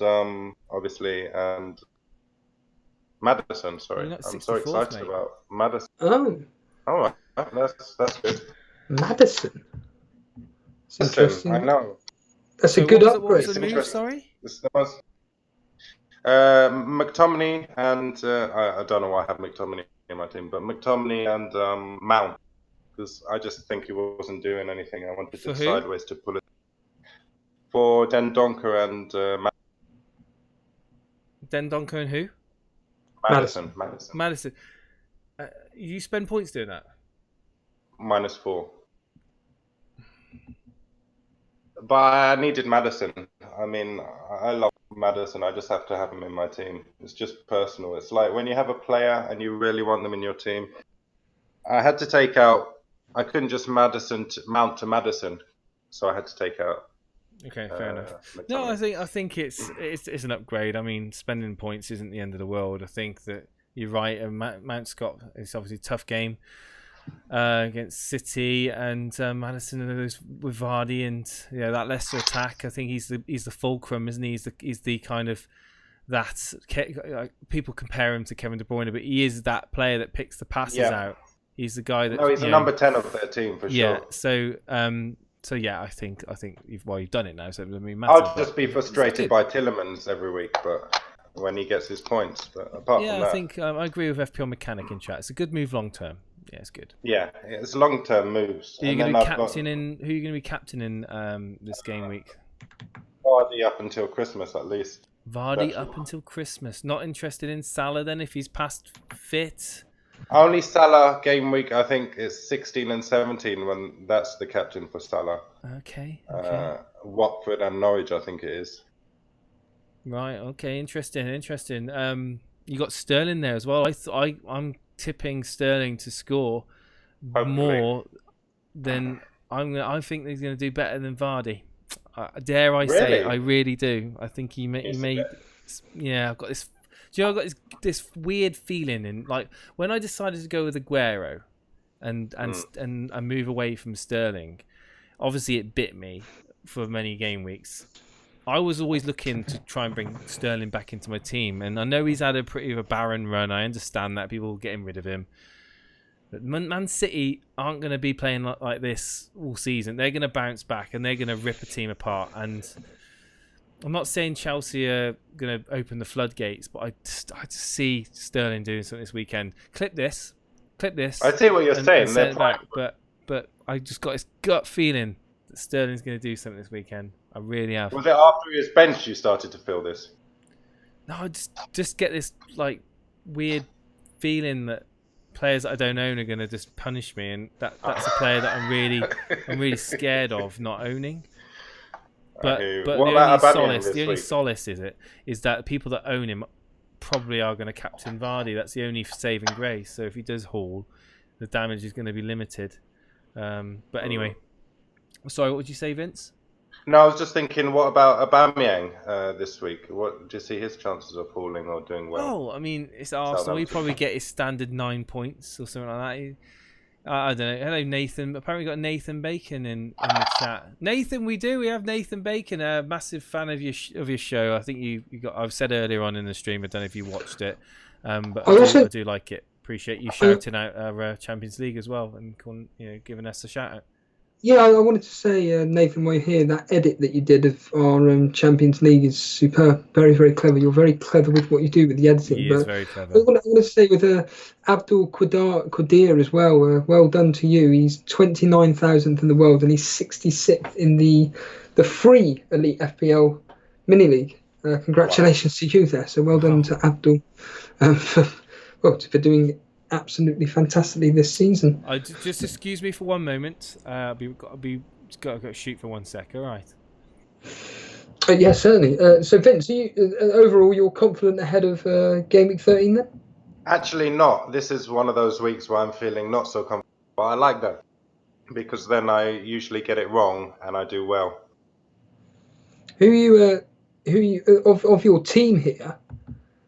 obviously and Maddison. Sorry, I'm so excited about Maddison. Oh, all right, that's good. Maddison. That's interesting. I know. That's a good upgrade. What was the move? Sorry. McTominay and I don't know why I have McTominay in my team, but McTominay and Mount, because I just think he wasn't doing anything. I wanted to sideways to pull it. For Dendoncker and Dendoncker and who? Maddison. You spend points doing that? -4. But I needed Maddison. I mean, I love Maddison. I just have to have him in my team. It's just personal. It's like when you have a player and you really want them in your team. I had to take out. I couldn't just mount to Maddison, so I had to take out. Okay, fair enough. McTominay. No, I think it's an upgrade. I mean, spending points isn't the end of the world. I think that you're right. Mount Scott, it's obviously a tough game against City, and Maddison and those with Vardy, and that Leicester attack. I think he's the fulcrum, isn't he? He's the kind of that people compare him to Kevin De Bruyne, but he is that player that picks the passes out. He's the guy that. No, he's the number 10 of their team for sure. Yeah. So yeah, I think you've done it now. So I mean, I'll just be frustrated by Tielemans every week, but when he gets his points. But apart from that, I think I agree with FPL Mechanic in chat. It's a good move long term. Yeah, it's good. Yeah, it's long-term moves. Who are you going to be captaining this game week? Vardy up until Christmas at least. Vardy up until Christmas. Not interested in Salah then if he's past fit? Only Salah game week, I think, is 16 and 17 when that's the captain for Salah. Okay. Watford and Norwich, I think it is. Right, okay, interesting. You got Sterling there as well. I'm tipping Sterling to score more than I think he's going to do better than Vardy. Dare I say it? I really do. I think he may. Yeah, I've got this. Do you know, I've got this weird feeling in like when I decided to go with Aguero and move away from Sterling. Obviously, it bit me for many game weeks. I was always looking to try and bring Sterling back into my team, and I know he's had a pretty of a barren run. I understand that people are getting rid of him, but Man City aren't going to be playing like this all season. They're going to bounce back and they're going to rip a team apart. And I'm not saying Chelsea are going to open the floodgates, but I just see Sterling doing something this weekend. Clip this. I see what you're saying. Send it back, but I just got this gut feeling that Sterling's going to do something this weekend. I really have. Was it after his bench you started to feel this? No, I just get this like weird feeling that players that I don't own are going to just punish me, and that's a player that I'm really scared of not owning. But the only solace is that people that own him probably are going to captain Vardy. That's the only saving grace. So if he does haul, the damage is going to be limited. But anyway, sorry, what would you say, Vince? No, I was just thinking, what about Aubameyang this week? What do you see his chances of hauling or doing well? Oh, I mean, it's Arsenal. He probably get his standard 9 points or something like that. I don't know. Hello, Nathan. Apparently, we got Nathan Bacon in the chat. Nathan, we do. We have Nathan Bacon, a massive fan of your show. I think you got. I've said earlier on in the stream. I don't know if you watched it, but I do like it. Appreciate you shouting out our Champions League as well and giving us a shout out. Yeah, I wanted to say, Nathan, while you're here, that edit that you did of our Champions League is superb. Very, very clever. You're very clever with what you do with the editing. He is very clever. I want to say with Abdul Qadir as well, well done to you. He's 29,000th in the world and he's 66th in the free Elite FPL mini league. Congratulations to you there. So well done to Abdul for doing absolutely fantastically this season. Just excuse me for one moment. Got to shoot for 1 sec. All right. Yes, certainly. So, Vince, overall, you're confident ahead of Gameweek 13 then? Actually, not. This is one of those weeks where I'm feeling not so comfortable. But I like that because then I usually get it wrong and I do well. Who you of your team here?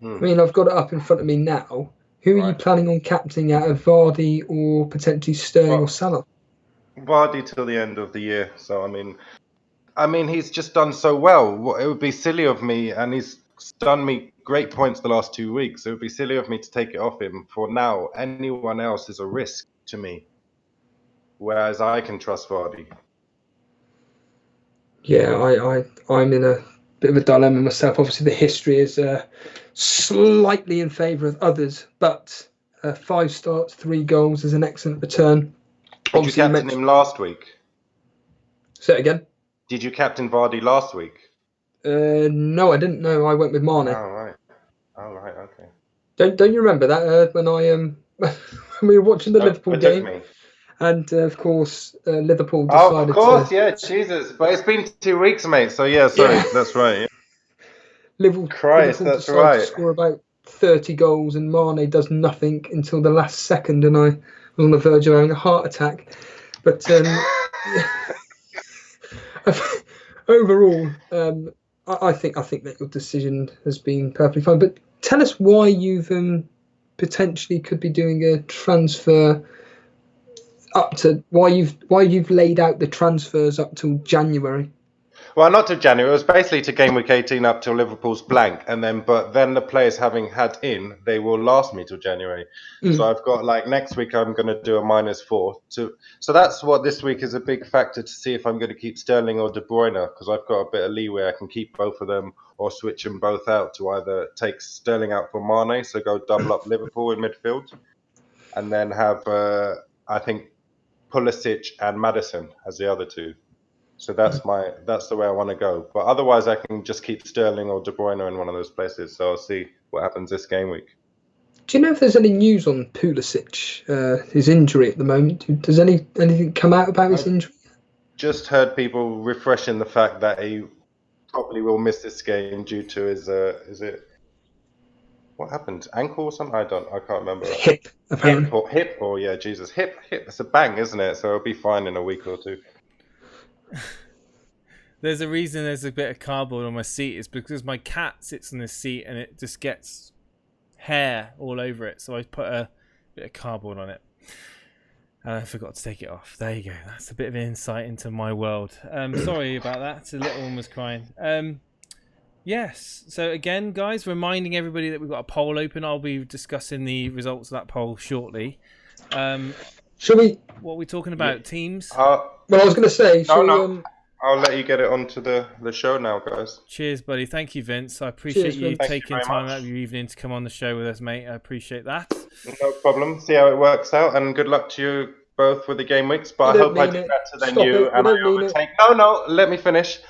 I mean, I've got it up in front of me now. Who are you planning on captaining out of Vardy or potentially Sterling or Salah? Vardy till the end of the year. So I mean, he's just done so well. It would be silly of me, and he's done me great points the last 2 weeks. It would be silly of me to take it off him. For now, anyone else is a risk to me, whereas I can trust Vardy. Yeah, I'm in a bit of a dilemma myself. Obviously, the history is slightly in favour of others, but 5 starts, 3 goals is an excellent return. Did you captain him last week? Say it again. Did you captain Vardy last week? No, I didn't. No, I went with Mane. Oh right, okay. Don't you remember that when when we were watching the Liverpool game? And of course, Liverpool decided. Oh, of course, yeah, Jesus. But it's been 2 weeks, mate. So yeah, sorry, that's right. Yeah. Christ, Liverpool that's decide right. to score about 30 goals and Mane does nothing until the last second, and I was on the verge of having a heart attack. But overall, I think that your decision has been perfectly fine. But tell us why you've potentially could be doing a transfer up to why you've laid out the transfers up till January. Well, not to January. It was basically to game week 18 up till Liverpool's blank, and then the players having had in, they will last me till January. So I've got like next week I'm going to do a -4. So that's what this week is a big factor to see if I'm going to keep Sterling or De Bruyne, because I've got a bit of leeway. I can keep both of them or switch them both out to either take Sterling out for Mane, so go double up Liverpool in midfield, and then have I think Pulisic and Maddison as the other two. So that's the way I want to go. But otherwise, I can just keep Sterling or De Bruyne in one of those places. So I'll see what happens this game week. Do you know if there's any news on Pulisic, his injury at the moment? Does anything come out about his injury? Just heard people refreshing the fact that he probably will miss this game due to his what happened? Ankle or something? I can't remember. Hip, apparently. Hip or yeah, Jesus, hip. It's a bang, isn't it? So it'll be fine in a week or two. There's a reason there's a bit of cardboard on my seat. It's because my cat sits on this seat and it just gets hair all over it. So I put a bit of cardboard on it. And I forgot to take it off. There you go. That's a bit of insight into my world. Sorry about that. The little one was crying. Yes. So again, guys, reminding everybody that we've got a poll open. I'll be discussing the results of that poll shortly. Shall we? What are we talking about? Yeah. Teams? Well, I was going to say... I'll let you get it onto the show now, guys. Cheers, buddy. Thank you, Vince. I appreciate you taking time out of your evening to come on the show with us, mate. I appreciate that. No problem. See how it works out, and good luck to you both with the game weeks. But I hope I do better than you, and I overtake... No, let me finish.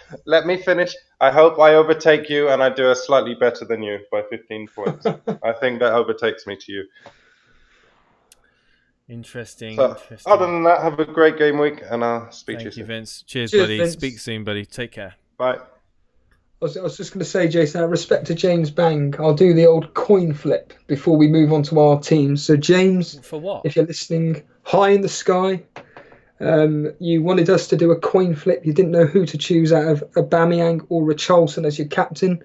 I hope I overtake you, and I do a slightly better than you by 15 points. I think that overtakes me to you. Interesting. Other than that, have a great game week, and I'll speak to you soon. Thank you, Vince. Cheers, buddy. Vince. Speak soon, buddy. Take care. Bye. I was just going to say, Jason, out of respect to James Bang, I'll do the old coin flip before we move on to our teams. So, James, for what? If you're listening, high in the sky, you wanted us to do a coin flip. You didn't know who to choose out of Aubameyang or Richarlison as your captain.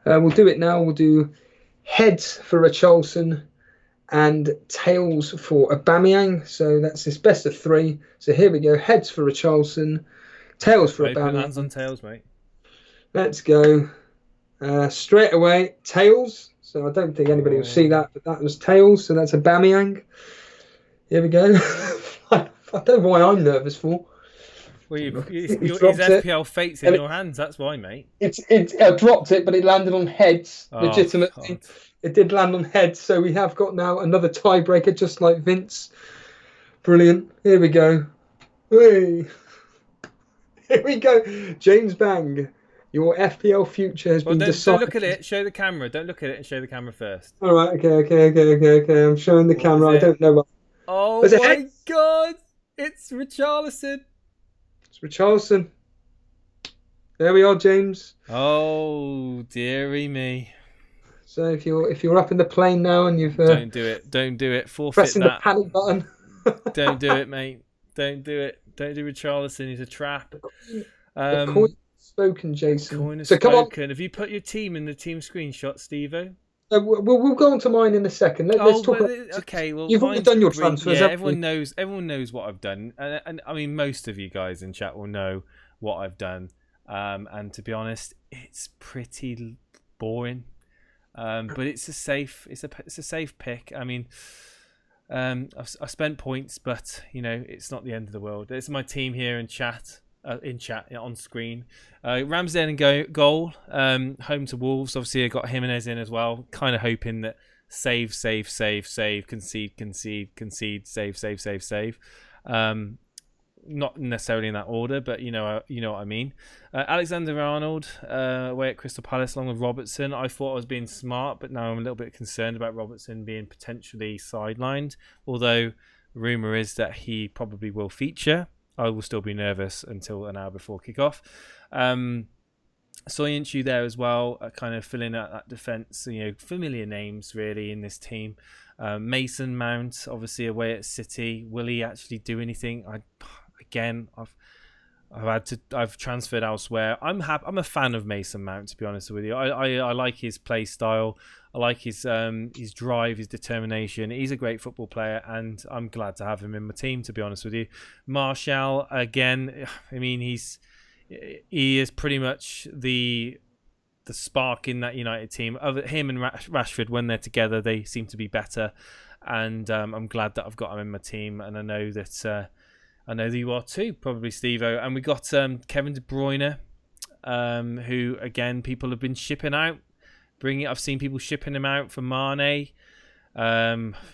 We'll do it now. We'll do heads for Richarlison and tails for Aubameyang. So that's his best of 3. So here we go. Heads for Richarlison, tails for Aubameyang. Hands on tails, mate. Let's go. Straight away, tails. So I don't think anybody will see that, but that was tails. So that's Aubameyang. Here we go. I don't know why I'm nervous for. Well, his FPL fate's in your hands. That's why, mate. I dropped it, but it landed on heads. Legitimately. God. It did land on heads, so we have got now another tiebreaker, just like Vince. Brilliant. Here we go. Hey. Here we go. James Bang, your FPL future has been decided. Don't look at it. Show the camera. Don't look at it and show the camera first. All right. Okay. I'm showing the camera. I don't know what. Oh my God! It's Richarlison. It's Richarlison. There we are, James. Oh dearie me. So if you're up in the plane now and you've don't do it. Forfeit pressing that. The panic button. Don't do it, mate. Don't do it. Don't do Richarlison. He's a trap. The coin has spoken, Jason. Coin has spoken. Come on. Have you put your team in the team screenshot, Steve-O? We'll go on to mine in a second. Let's talk. Okay. Well, you've already done your transfers. Yeah, everyone knows what I've done, and I mean most of you guys in chat will know what I've done. And to be honest, it's pretty boring. But it's a safe pick. I mean, I've spent points, but it's not the end of the world. It's my team here in chat, on screen. Ramsdale in goal, home to Wolves. Obviously, I got Jimenez in as well. Kind of hoping that save, concede, save. Not necessarily in that order, but you know what I mean. Alexander-Arnold away at Crystal Palace along with Robertson. I thought I was being smart, but now I'm a little bit concerned about Robertson being potentially sidelined. Although rumour is that he probably will feature. I will still be nervous until an hour before kickoff. Soyuncu there as well, kind of filling out that defence. Familiar names really in this team. Mason Mount, obviously away at City. Will he actually do anything? I've transferred elsewhere. I'm a fan of Mason Mount, to be honest with you. I like his play style. I like his drive, his determination. He's a great football player, and I'm glad to have him in my team, to be honest with you. Martial, again, I mean, he is pretty much the spark in that United team. Him and Rashford, when they're together, they seem to be better, and I'm glad that I've got him in my team, and I know that you are too, probably, Steve-O. And we got Kevin De Bruyne, who, again, people have been shipping out. I've seen people shipping him out for Mane,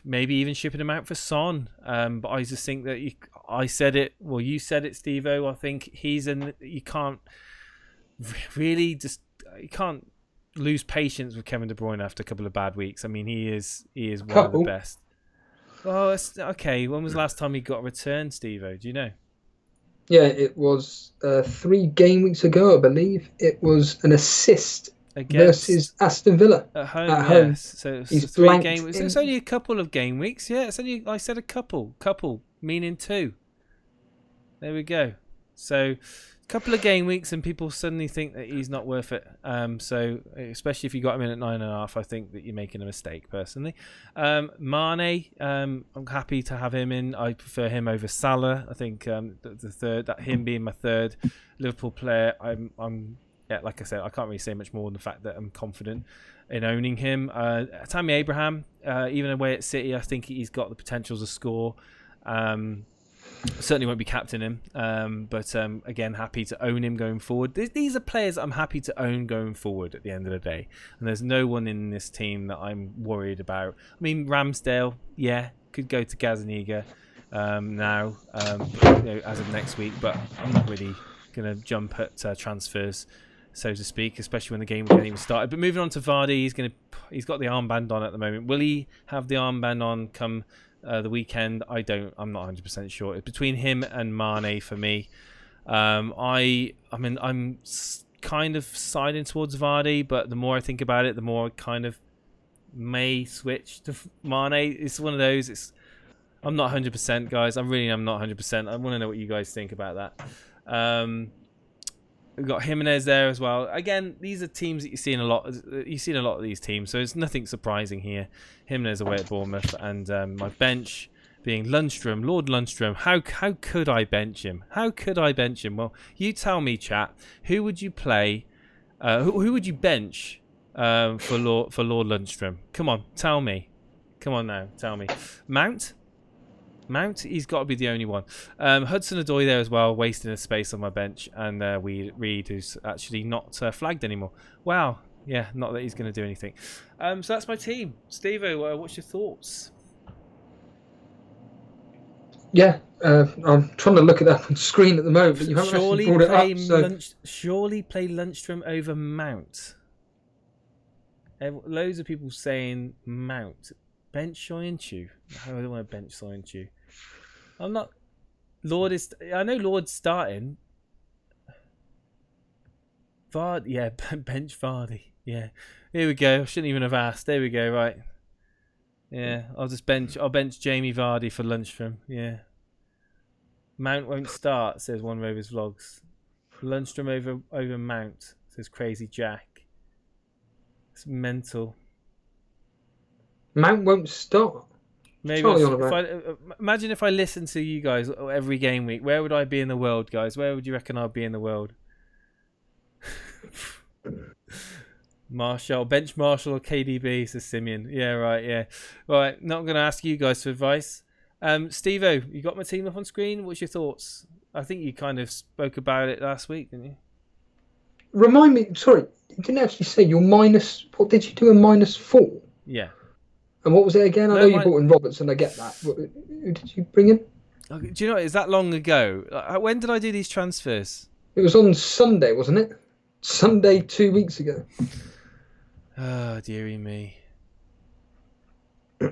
maybe even shipping him out for Son. But I just think that you said it, Steve-O. I think you can't lose patience with Kevin De Bruyne after a couple of bad weeks. I mean, he is one of the best. Oh, okay. When was the last time he got a return, Steve-O? Do you know? Yeah, it was 3 game weeks ago, I believe. It was an assist versus Aston Villa at home. Yes. So it's 3 game weeks. It's only a couple of game weeks. Yeah, I said a couple, meaning 2. There we go. So couple of game weeks and people suddenly think that he's not worth it. So especially if you got him in at 9.5, I think that you're making a mistake personally. Mane, I'm happy to have him in. I prefer him over Salah. I think the third, that him being my third Liverpool player, like I said, I can't really say much more than the fact that I'm confident in owning him. Tammy Abraham, even away at City, I think he's got the potential to score. Certainly won't be captaining him, but again, happy to own him going forward. These are players I'm happy to own going forward at the end of the day, and there's no one in this team that I'm worried about. I mean, Ramsdale, could go to Gazaniga now, as of next week, but I'm not really going to jump at transfers, so to speak, especially when the game hasn't even started. But moving on to Vardy, he's got the armband on at the moment. Will he have the armband on come the weekend? I'm not 100% sure. It's between him and Mane for me. I'm kind of siding towards Vardy, but the more I think about it, the more I kind of may switch to Mane. It's one of those. I'm not 100%, guys. I'm not 100%. I want to know what you guys think about that. We've got Jimenez there as well. Again, these are teams that you've seen a lot. You've seen a lot of these teams, so it's nothing surprising here. Jimenez away at Bournemouth, and my bench being Lundstram, Lord Lundstram. How could I bench him? How could I bench him? Well, you tell me, chat. Who would you play? Who would you bench for Lord Lundstram? Come on, tell me. Come on now, tell me. Mount, he's got to be the only one. Hudson-Odoi there as well, wasting a space on my bench, and Reed, who's actually not flagged anymore. Wow, yeah, not that he's going to do anything. So that's my team. Steve-O, what's your thoughts? Yeah, I'm trying to look it up on screen at the moment, but you haven't actually brought it up. So. Surely play Lundstram over Mount. Loads of people saying Mount. Bench Soyuncu. I don't want to bench Soyuncu. I'm not. I know Lord's starting. Bench Vardy. Yeah. Here we go. I shouldn't even have asked. There we go. Right. Yeah. I'll bench Jamie Vardy for Lundstram. Yeah. Mount won't start, says one of Rover's vlogs. Lundstram over Mount, says Crazy Jack. It's mental. Mount won't start. Maybe imagine if I listened to you guys every game week. Where would I be in the world, guys? Where would you reckon I'd be in the world? Bench Marshall or KDB, says Simeon. Yeah, right, yeah. Right, not going to ask you guys for advice. Steve-O, you got my team up on screen? What's your thoughts? I think you kind of spoke about it last week, didn't you? Remind me, sorry, you didn't actually say your minus, what did you do, a -4? Yeah. And what was it again? I know you brought in Robertson, I get that. Who did you bring in? Do you know what? Is that long ago? When did I do these transfers? It was on Sunday, wasn't it? Sunday 2 weeks ago. Oh, dearie me. Yeah,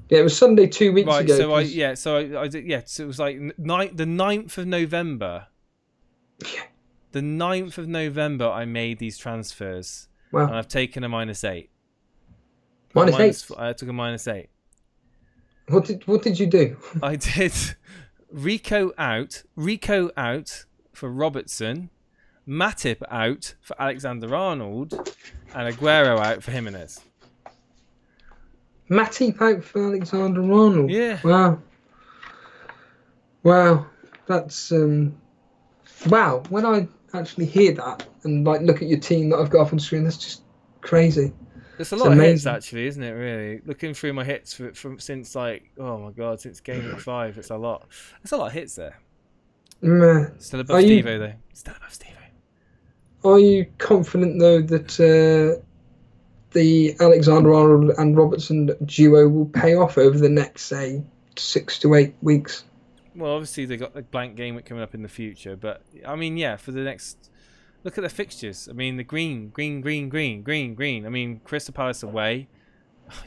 it was Sunday 2 weeks ago. So I did. Yeah, so it was like the 9th of November. Yeah. the 9th of November, I made these transfers. Wow. And I've taken a -8. -8? I took a -8. What did you do? I did Rico out for Robertson, Matip out for Alexander-Arnold, and Aguero out for Jimenez. Matip out for Alexander-Arnold? Yeah. Wow. That's wow. When I actually hear that and like look at your team that I've got up on screen, that's just crazy. It's a lot of hits, actually, isn't it? Really, looking through my hits from since like, oh my god, since Gameweek 5, it's a lot. It's a lot of hits there. Still above Stevo though. Still above Stevo. Are you confident though that the Alexander-Arnold and Robertson duo will pay off over the next, say, 6 to 8 weeks? Well, obviously they got the blank game week coming up in the future, but I mean, yeah, for the next. Look at the fixtures. I mean, the green. I mean, Crystal Palace away.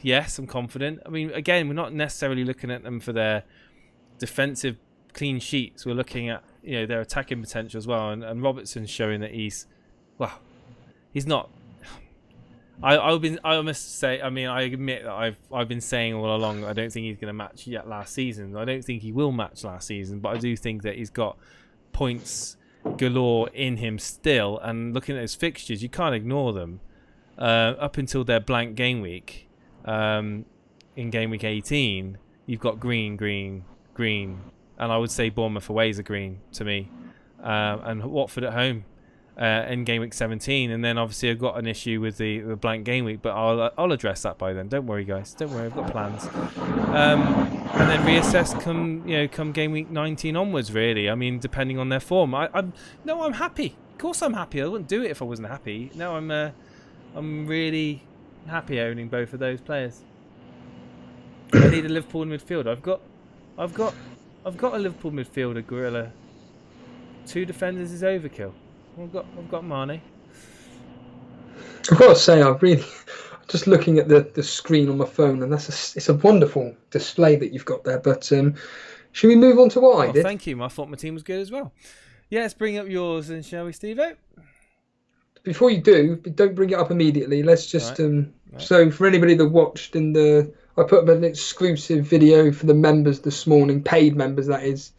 Yes, I'm confident. I mean, again, we're not necessarily looking at them for their defensive clean sheets. We're looking at their attacking potential as well. And Robertson's showing that he's not. I must say. I mean, I admit that I've been saying all along. I don't think he's going to match yet last season. I don't think he will match last season, but I do think that he's got points galore in him still, and looking at his fixtures, you can't ignore them up until their blank game week. In game week 18, you've got green, and I would say Bournemouth away is a green to me, and Watford at home in game week 17, and then obviously I've got an issue with the blank game week, but I'll address that by then. Don't worry, guys. Don't worry, I've got plans. And then reassess come game week 19 onwards. Really, I mean, depending on their form. I'm happy. Of course, I'm happy. I wouldn't do it if I wasn't happy. No, I'm really happy owning both of those players. I need a Liverpool midfielder. I've got a Liverpool midfielder, Gorilla. 2 defenders is overkill. I've got Mane. I've got to say, I'm just looking at the screen on my phone, and it's a wonderful display that you've got there. But should we move on to what I did? Thank you. I thought my team was good as well. Yeah, let's bring up yours, then, shall we, Steve-O? Before you do, don't bring it up immediately. Let's just right. So for anybody that watched I put up an exclusive video for the members this morning, paid members that is.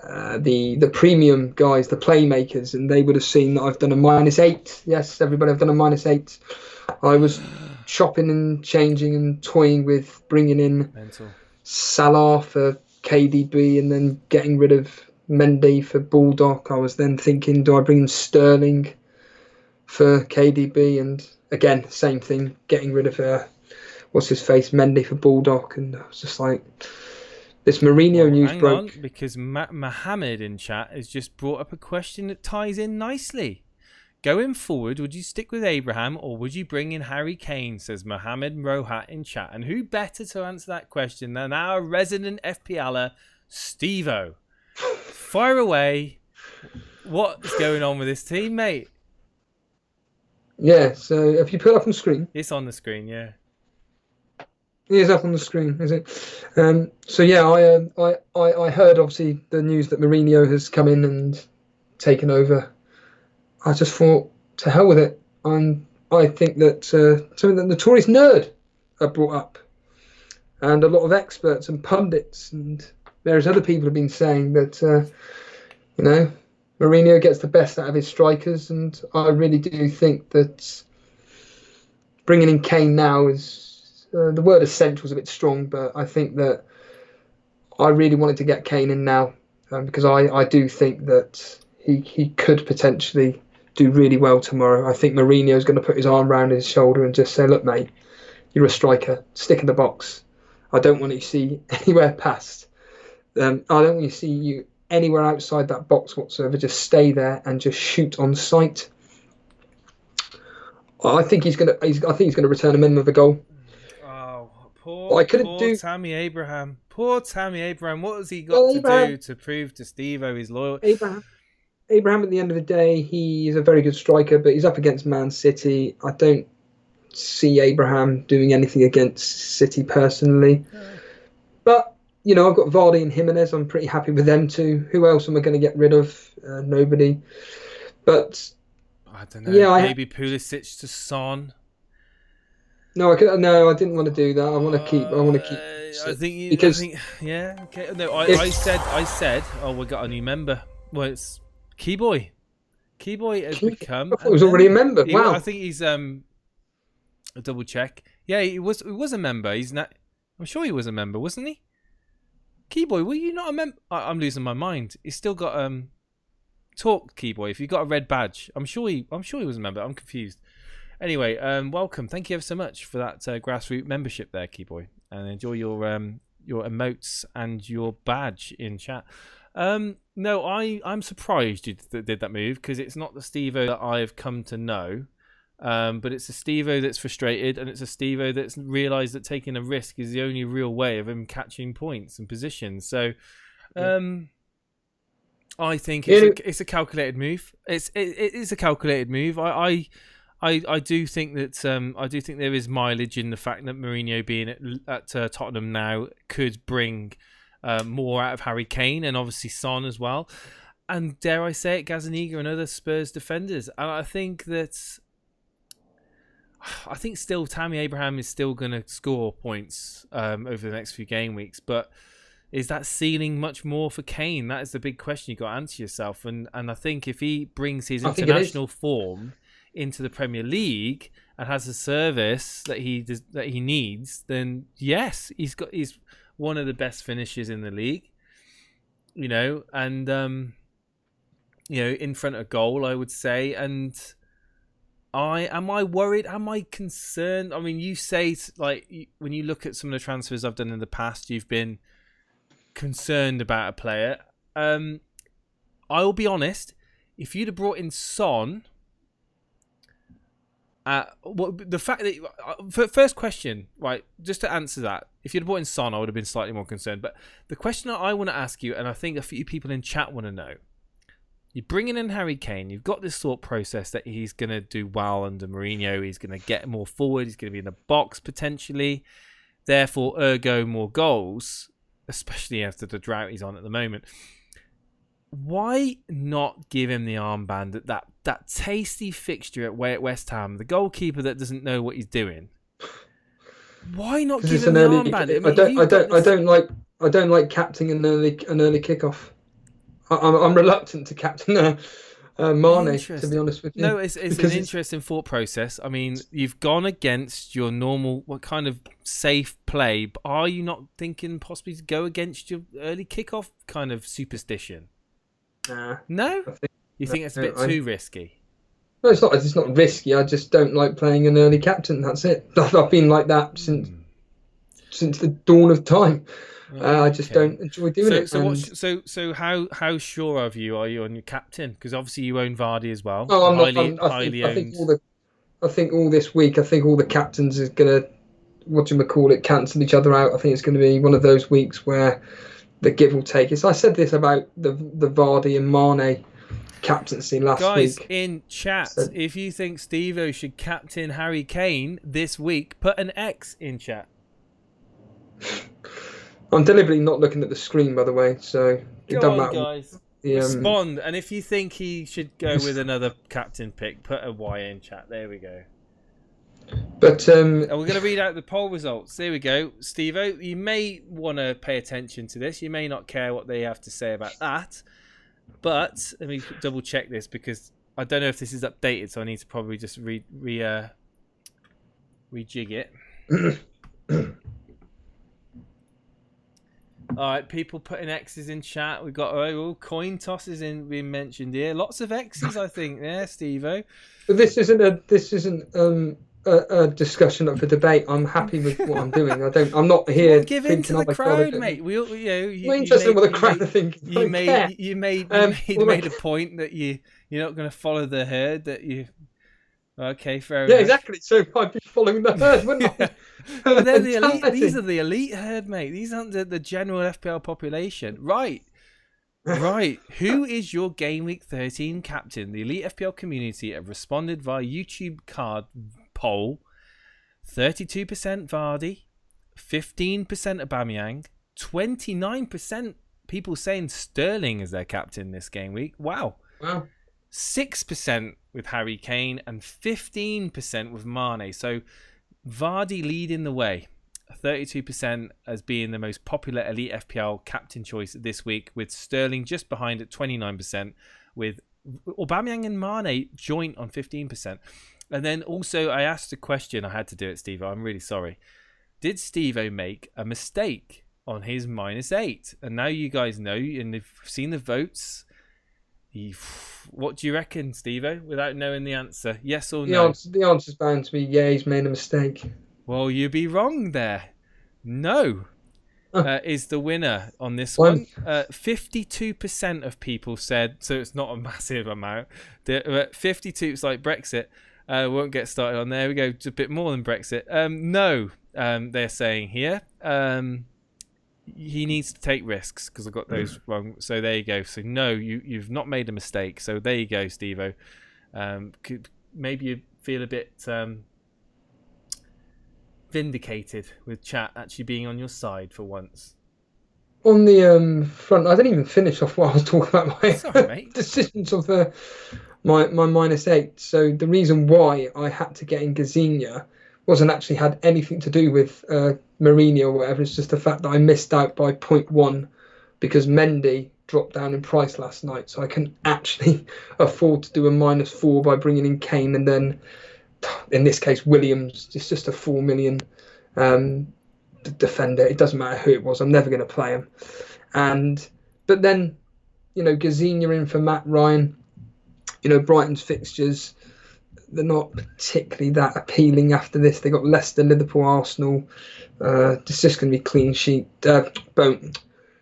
The premium guys, the playmakers, and they would have seen that I've done a -8. Yes, everybody, I've done a -8. I was chopping and changing and toying with bringing in Salah for KDB and then getting rid of Mendy for Bulldog. I was then thinking, do I bring in Sterling for KDB? And again, same thing, getting rid of Mendy for Bulldog. And I was just like, this Mourinho news broke. Hang on, because Mohammed in chat has just brought up a question that ties in nicely. Going forward, would you stick with Abraham or would you bring in Harry Kane, says Mohammed Rohat in chat. And who better to answer that question than our resident FPLer, Steve-O? Fire away. What's going on with this team, mate? Yeah, so if you put it up on screen. It's on the screen, yeah. It is up on the screen, is it? So yeah, I heard obviously the news that Mourinho has come in and taken over. I just thought, to hell with it. I think that something that the Notorious Nerd have brought up, and a lot of experts and pundits and various other people have been saying that Mourinho gets the best out of his strikers, and I really do think that bringing in Kane now is. The word essential is a bit strong, but I think that I really wanted to get Kane in now because I do think that he could potentially do really well tomorrow. I think Mourinho is going to put his arm around his shoulder and just say, look, mate, you're a striker. Stick in the box. I don't want to see anywhere past. I don't want to see you anywhere outside that box whatsoever. Just stay there and just shoot on sight. I think he's going to return a minimum of a goal. Poor Tammy Abraham. Poor Tammy Abraham. What has he got to do to prove to Steve-O he's loyal? Abraham, at the end of the day, he's a very good striker, but he's up against Man City. I don't see Abraham doing anything against City personally. But, I've got Vardy and Jimenez. I'm pretty happy with them too. Who else am I going to get rid of? Nobody. But I don't know. yeah, Maybe Pulisic to Son. No, I didn't want to do that. I want to keep. Yeah. Okay. No, If- I said. Oh, we got a new member. Well, it's Keyboy. Keyboy has become. I thought it was already a member. Wow. I think he's a double check. Yeah, he was a member. He's not. I'm sure he was a member, wasn't he? Keyboy, were you not a member? I'm losing my mind. He's still got talk Keyboy. If you got a red badge, I'm sure he was a member. I'm confused. Anyway, welcome. Thank you ever so much for that grassroots membership there, Keyboy, and enjoy your emotes and your badge in chat. No, I'm surprised you did that move because it's not the Steve-O that I've come to know, but it's a Steve-O that's frustrated, and it's a Steve-O that's realised that taking a risk is the only real way of him catching points and positions. So, I think it's a calculated move. It is a calculated move. I do think that there is mileage in the fact that Mourinho being at Tottenham now could bring more out of Harry Kane and obviously Son as well, and dare I say it, Gazaniga and other Spurs defenders. And I think still Tammy Abraham is still going to score points over the next few game weeks, but is that ceiling much more for Kane? That is the big question you've got to answer yourself. And I think if he brings his international form into the Premier League and has a service that he needs, then yes, he's one of the best finishers in the league. And in front of goal, I would say. And am I worried? Am I concerned? I mean, you say when you look at some of the transfers I've done in the past, you've been concerned about a player. I will be honest. If you'd have brought in Son. The fact that first question, right? Just to answer that, if you'd brought in Son, I would have been slightly more concerned. But the question that I want to ask you, and I think a few people in chat want to know, you're bringing in Harry Kane. You've got this thought process that he's going to do well under Mourinho. He's going to get more forward. He's going to be in the box potentially. Therefore, ergo, more goals, especially after the drought he's on at the moment. Why not give him the armband at that tasty fixture at West Ham? The goalkeeper that doesn't know what he's doing. Why not give him the armband? I don't like captaining an early kickoff. I'm reluctant to captain Mane, to be honest with you. No, it's an interesting thought process. I mean, you've gone against your normal, what kind of safe play, but are you not thinking possibly to go against your early kickoff kind of superstition? No? You think it's a bit too risky? No, it's not. It's not risky. I just don't like playing an early captain. That's it. I've been like that since the dawn of time. I just don't enjoy doing it. So how sure of you are you on your captain? Because obviously you own Vardy as well. Oh, I'm not. I think all this week, all the captains is gonna cancel each other out. I think it's going to be one of those weeks where the give or take. I said this about the Vardy and Mane captaincy last week. Guys, in chat, if you think Steve-O should captain Harry Kane this week, put an X in chat. I'm deliberately not looking at the screen, by the way, so it doesn't matter. Guys. Respond, and if you think he should go with another captain pick, put a Y in chat. There we go. But and we're going to read out the poll results. There we go. Steve-O, you may want to pay attention to this. You may not care what they have to say about that. But let me double check this because I don't know if this is updated, so I need to probably just rejig it. All right, people putting X's in chat. We've got coin tosses being mentioned here. Lots of X's, I think. Yeah, Steve-O. But this isn't a discussion up for debate. I'm happy with what I'm doing. I'm not here. Give in to the crowd, mate. You interested in what the crowd are thinking. You made a point that you're not going to follow the herd. That you. Okay, fair enough. Yeah, exactly. So I'd be following the herd, wouldn't I? But they're the elite. These are the elite herd, mate. These aren't the general FPL population, right? Right. Who is your Gameweek 13 captain? The Elite FPL community have responded via YouTube card poll. 32% Vardy, 15% Aubameyang, 29% people saying Sterling is their captain this game week. Wow. 6% with Harry Kane, and 15% with Mane. So Vardy leading the way. 32% as being the most popular Elite FPL captain choice this week, with Sterling just behind at 29%, with Aubameyang and Mane joint on 15%. And then also I asked a question, I had to do it, Steve, I'm really sorry. Did Steve-O make a mistake on his -8? And now you guys know, and you've seen the votes. What do you reckon, Steve-O, without knowing the answer? Yes or no? The answer's bound to be yeah, he's made a mistake. Well, you'd be wrong there. No is the winner on this one. 52% of people said, so it's not a massive amount. 52, it's like Brexit. Won't get started on there. We go to a bit more than Brexit. No, they're saying here. He needs to take risks because I got those wrong. So there you go. So no, you've not made a mistake. So there you go, Steve-O. Maybe you feel a bit vindicated with chat actually being on your side for once. On the front, I didn't even finish off what I was talking about my decisions of my -8. So the reason why I had to get in Gazziniga wasn't actually had anything to do with Mourinho or whatever. It's just the fact that I missed out by 0.1 because Mendy dropped down in price last night. So I can actually afford to do a -4 by bringing in Kane, and then in this case Williams. It's just a 4 million defender. It doesn't matter who it was. I'm never going to play him. But then, Gazziniga in for Matt Ryan. Brighton's fixtures, they're not particularly that appealing after this. They got Leicester, Liverpool, Arsenal. It's just going to be clean sheet,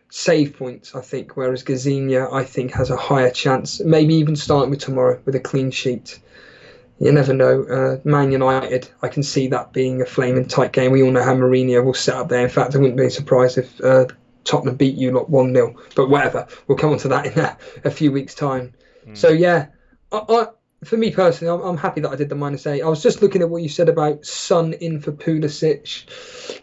save points, I think. Whereas Gazziniga, I think, has a higher chance. Maybe even starting with tomorrow with a clean sheet. You never know. Man United, I can see that being a flaming tight game. We all know how Mourinho will set up there. In fact, I wouldn't be surprised if Tottenham beat you lot 1-0. But whatever, we'll come on to that in a few weeks' time. So yeah, for me personally, I'm happy that I did the -8. I was just looking at what you said about Son in for Pulisic.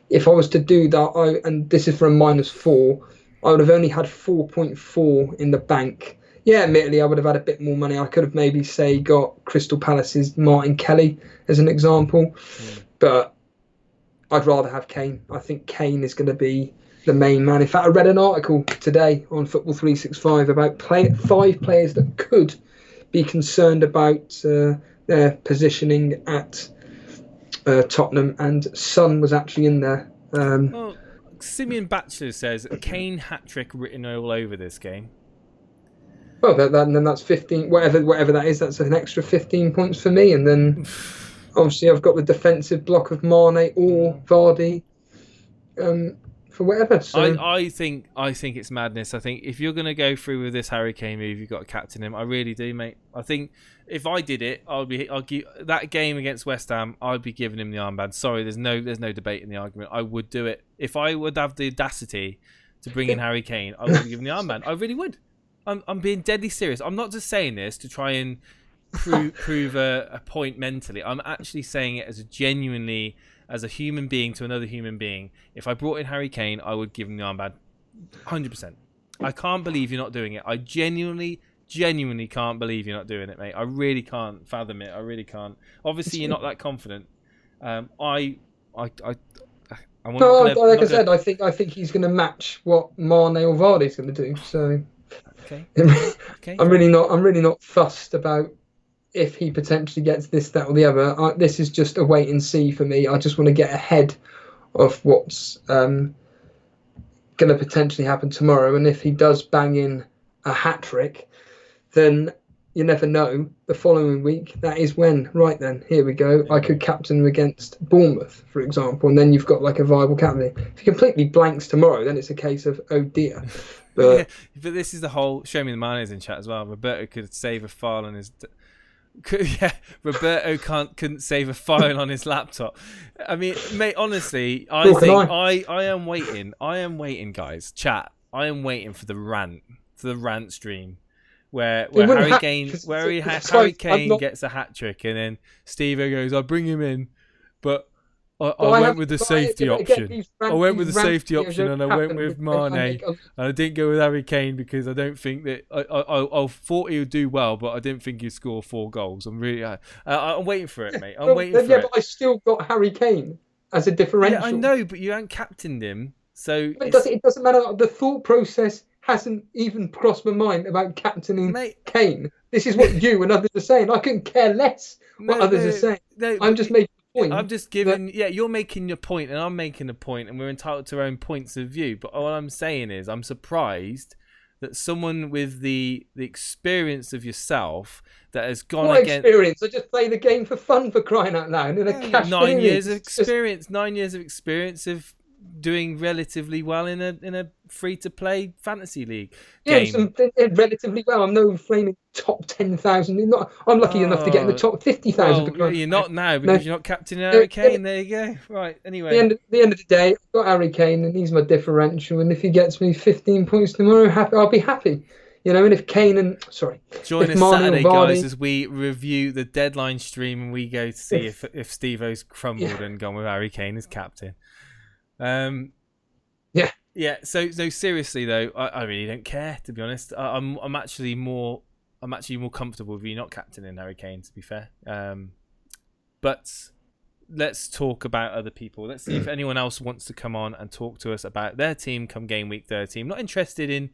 If I was to do that, and this is for a -4, I would have only had 4.4 in the bank. Yeah, admittedly, I would have had a bit more money. I could have maybe, got Crystal Palace's Martin Kelly as an example. But I'd rather have Kane. I think Kane is going to be the main man. In fact, I read an article today on Football 365 about 5 players that could be concerned about their positioning at Tottenham, and Son was actually in there. Well, Simeon Batchelor says Kane hat-trick written all over this game. Well, then that's 15, whatever that is. That's an extra 15 points for me, and then obviously I've got the defensive block of Mane or Vardy for whatever. So I think it's madness. I think if you're going to go through with this Harry Kane move, you've got to captain him. I really do, mate. I think if I did it, I'll give that game against West Ham. I'd be giving him the armband. Sorry, there's no debate in the argument. I would do it if I would have the audacity to bring in Harry Kane. I would give him the armband. I really would. I'm being deadly serious. I'm not just saying this to try and prove a point mentally. I'm actually saying it as a human being to another human being. If I brought in Harry Kane, I would give him the armband 100%. I can't believe you're not doing it. I genuinely can't believe you're not doing it, mate. I really can't fathom it. I really can't. Obviously, you're not that confident. I think he's going to match what Mane or Vardy's going to do. So okay. I'm really not fussed about if he potentially gets this, that, or the other. This is just a wait and see for me. I just want to get ahead of what's going to potentially happen tomorrow. And if he does bang in a hat trick, then you never know. The following week, that is when. Right then, here we go. I could captain him against Bournemouth, for example, and then you've got like a viable captain. If he completely blanks tomorrow, then it's a case of oh dear. But this is the whole. Show me the Mane's in chat as well. Roberto could save a file on his. Roberto couldn't save a file on his laptop. I mean, mate, honestly, I am waiting. I am waiting, guys. Chat. I am waiting for the rant stream where Harry Kane gets a hat trick, and then Steve goes, "I'll bring him in," but I went with the but safety but again, option. these I went with the these rant safety videos option, don't and I went happen with because I Mane. make And I didn't go with Harry Kane because I don't think that I thought he would do well, but I didn't think he'd score 4 goals. I'm waiting for it, mate. I'm waiting for it. But I still got Harry Kane as a differential. Yeah, I know, but you haven't captained him, so But it doesn't matter. The thought process hasn't even crossed my mind about captaining Kane. This is what you and others are saying. I couldn't care less what others are saying. I'm just making a point. I'm just giving. You're making your point, and I'm making a point, and we're entitled to our own points of view. But all I'm saying is, I'm surprised that someone with the experience of yourself that has gone what against experience? I just play the game for fun, for crying out loud. In a cash 9 years of experience, 9 years of experience of doing relatively well in a free to play fantasy league game. Relatively well. I'm no flaming top 10,000. I'm lucky enough to get in the top 50,000. Well, you're not now because you're not captaining Harry Kane. There you go. Right. Anyway, the end of the day, I've got Harry Kane, and he's my differential. And if he gets me 15 points tomorrow, I'll be happy. And if Kane join us Saturday, guys, as we review the deadline stream and we go to see if Steve-O's crumbled and gone with Harry Kane as captain. Yeah. So seriously though, I really don't care, to be honest. I'm actually more comfortable with you not captaining Harry Kane, to be fair. But let's talk about other people. Let's see if anyone else wants to come on and talk to us about their team come game week 13. I'm not interested in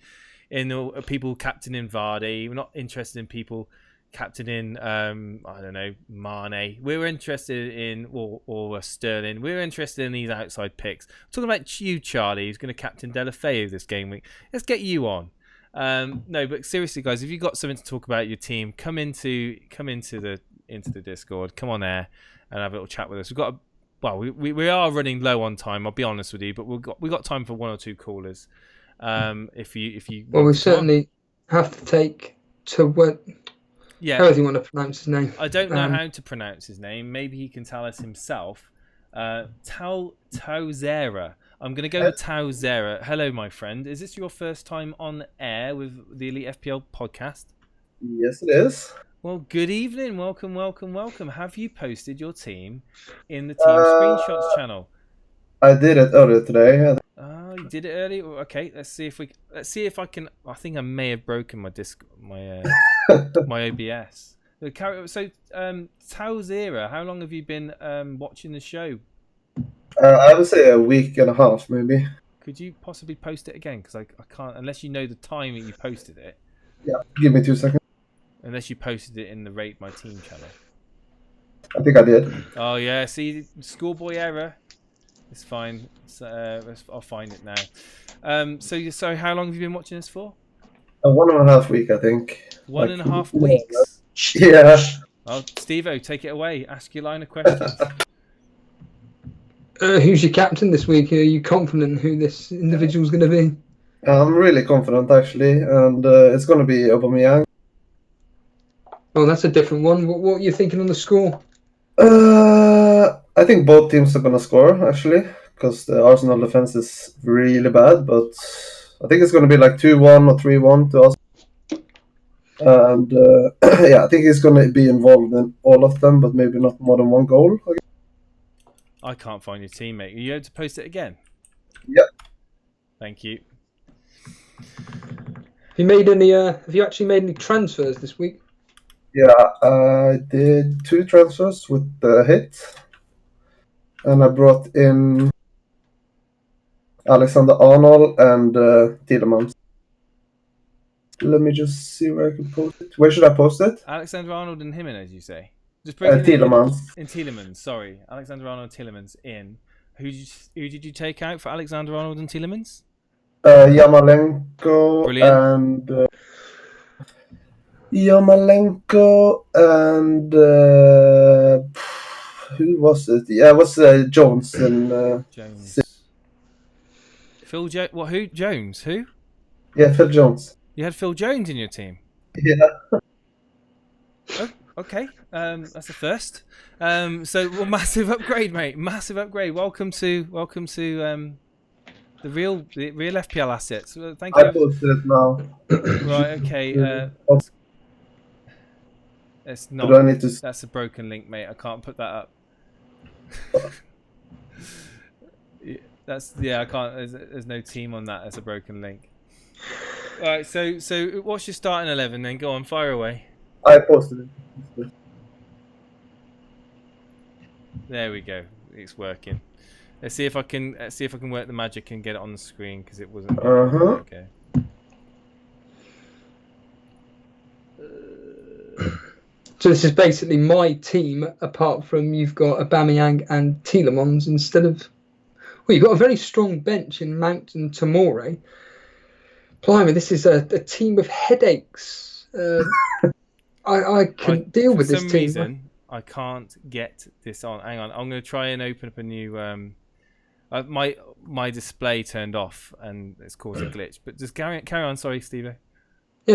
people captaining Vardy. We're not interested in people captaining I don't know, Mane. We're interested in or Sterling. We're interested in these outside picks. I'm talking about you, Charlie, who's going to captain Delafeu this game week. Let's get you on. No, but seriously, guys, if you've got something to talk about your team, come into the Discord. Come on there and have a little chat with us. We are running low on time. I'll be honest with you, but we got time for 1 or 2 callers. If you we certainly have to take to what. Yeah. How do you want to pronounce his name? I don't know how to pronounce his name. Maybe he can tell us himself. Tauzera. I'm going to go with Tauzera. Hello, my friend. Is this your first time on air with the Elite FPL podcast? Yes, it is. Well, good evening. Welcome. Have you posted your team in the team screenshots channel? I did it earlier today. Oh, you did it early? Okay, let's see if I can. I think I may have broken my my OBS. So, Tauzera, how long have you been watching the show? I would say a week and a half, maybe. Could you possibly post it again? Because I can't, unless you know the time that you posted it. Yeah, give me 2 seconds. Unless you posted it in the Rate My Team channel. I think I did. Oh yeah, see, schoolboy error. It's fine. I'll find it now. So how long have you been watching this for? 1.5 weeks, I think. 1.5 weeks. Yeah. Oh, Steve-O, take it away. Ask your line of questions. Who's your captain this week? Are you confident who this individual's going to be? I'm really confident, actually, and it's going to be Aubameyang. Oh, that's a different one. What are you thinking on the score? I think both teams are going to score, actually, because the Arsenal defense is really bad, but I think it's going to be like 2-1 or 3-1 to us. And yeah, I think he's going to be involved in all of them, but maybe not more than 1 goal. I can't find your teammate. Are you able to post it again? Yep. Thank you. Have you actually made any transfers this week? Yeah, I did 2 transfers with the hit. And I brought in Alexander-Arnold and Tielemans. Let me just see where I can post it. Where should I post it? Alexander-Arnold and Jimenez, you say? Just Tielemans. In Tielemans, sorry. Alexander-Arnold and Tielemans in. Who did you take out for Alexander-Arnold and Tielemans? Yarmolenko and who was it? Yeah, it was Jones and Jones. Phil Jones. What? Who? Jones? Who? Yeah, Phil Jones. You had Phil Jones in your team. Yeah. Oh, okay. That's the first. So massive upgrade, mate. Massive upgrade. Welcome to the real FPL assets. Thank you. I posted it now. Right. Okay. It's not. Do I need to... That's a broken link, mate. I can't put that up. I can't. There's no team on that. That's a broken link. All right. So what's your starting 11 then? Go on, fire away. I posted it. There we go. It's working. Let's see if I can work the magic and get it on the screen because it wasn't. Okay. So this is basically my team, apart from you've got Aubameyang and Tielemans instead of. Well, you've got a very strong bench in Mount and Tomori. Blimey, this is a team of headaches. I can deal with this team. For some reason, I can't get this on. Hang on, I'm going to try and open up a new. My display turned off and it's caused a glitch. But just carry on. Sorry, Steve. Yeah,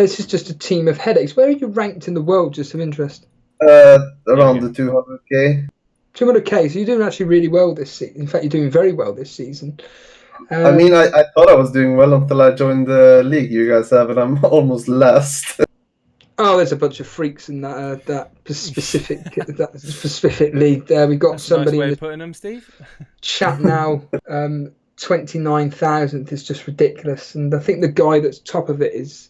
this is just a team of headaches. Where are you ranked in the world, just of interest? Around the 200k. 200k, so you're doing actually really well this season. In fact, you're doing very well this season. I mean, I thought I was doing well until I joined the league you guys have, and I'm almost last. Oh, there's a bunch of freaks in that specific league there. We've got somebody nice way in of putting them, Steve. Chat now. 29,000th is just ridiculous, and I think the guy that's top of it is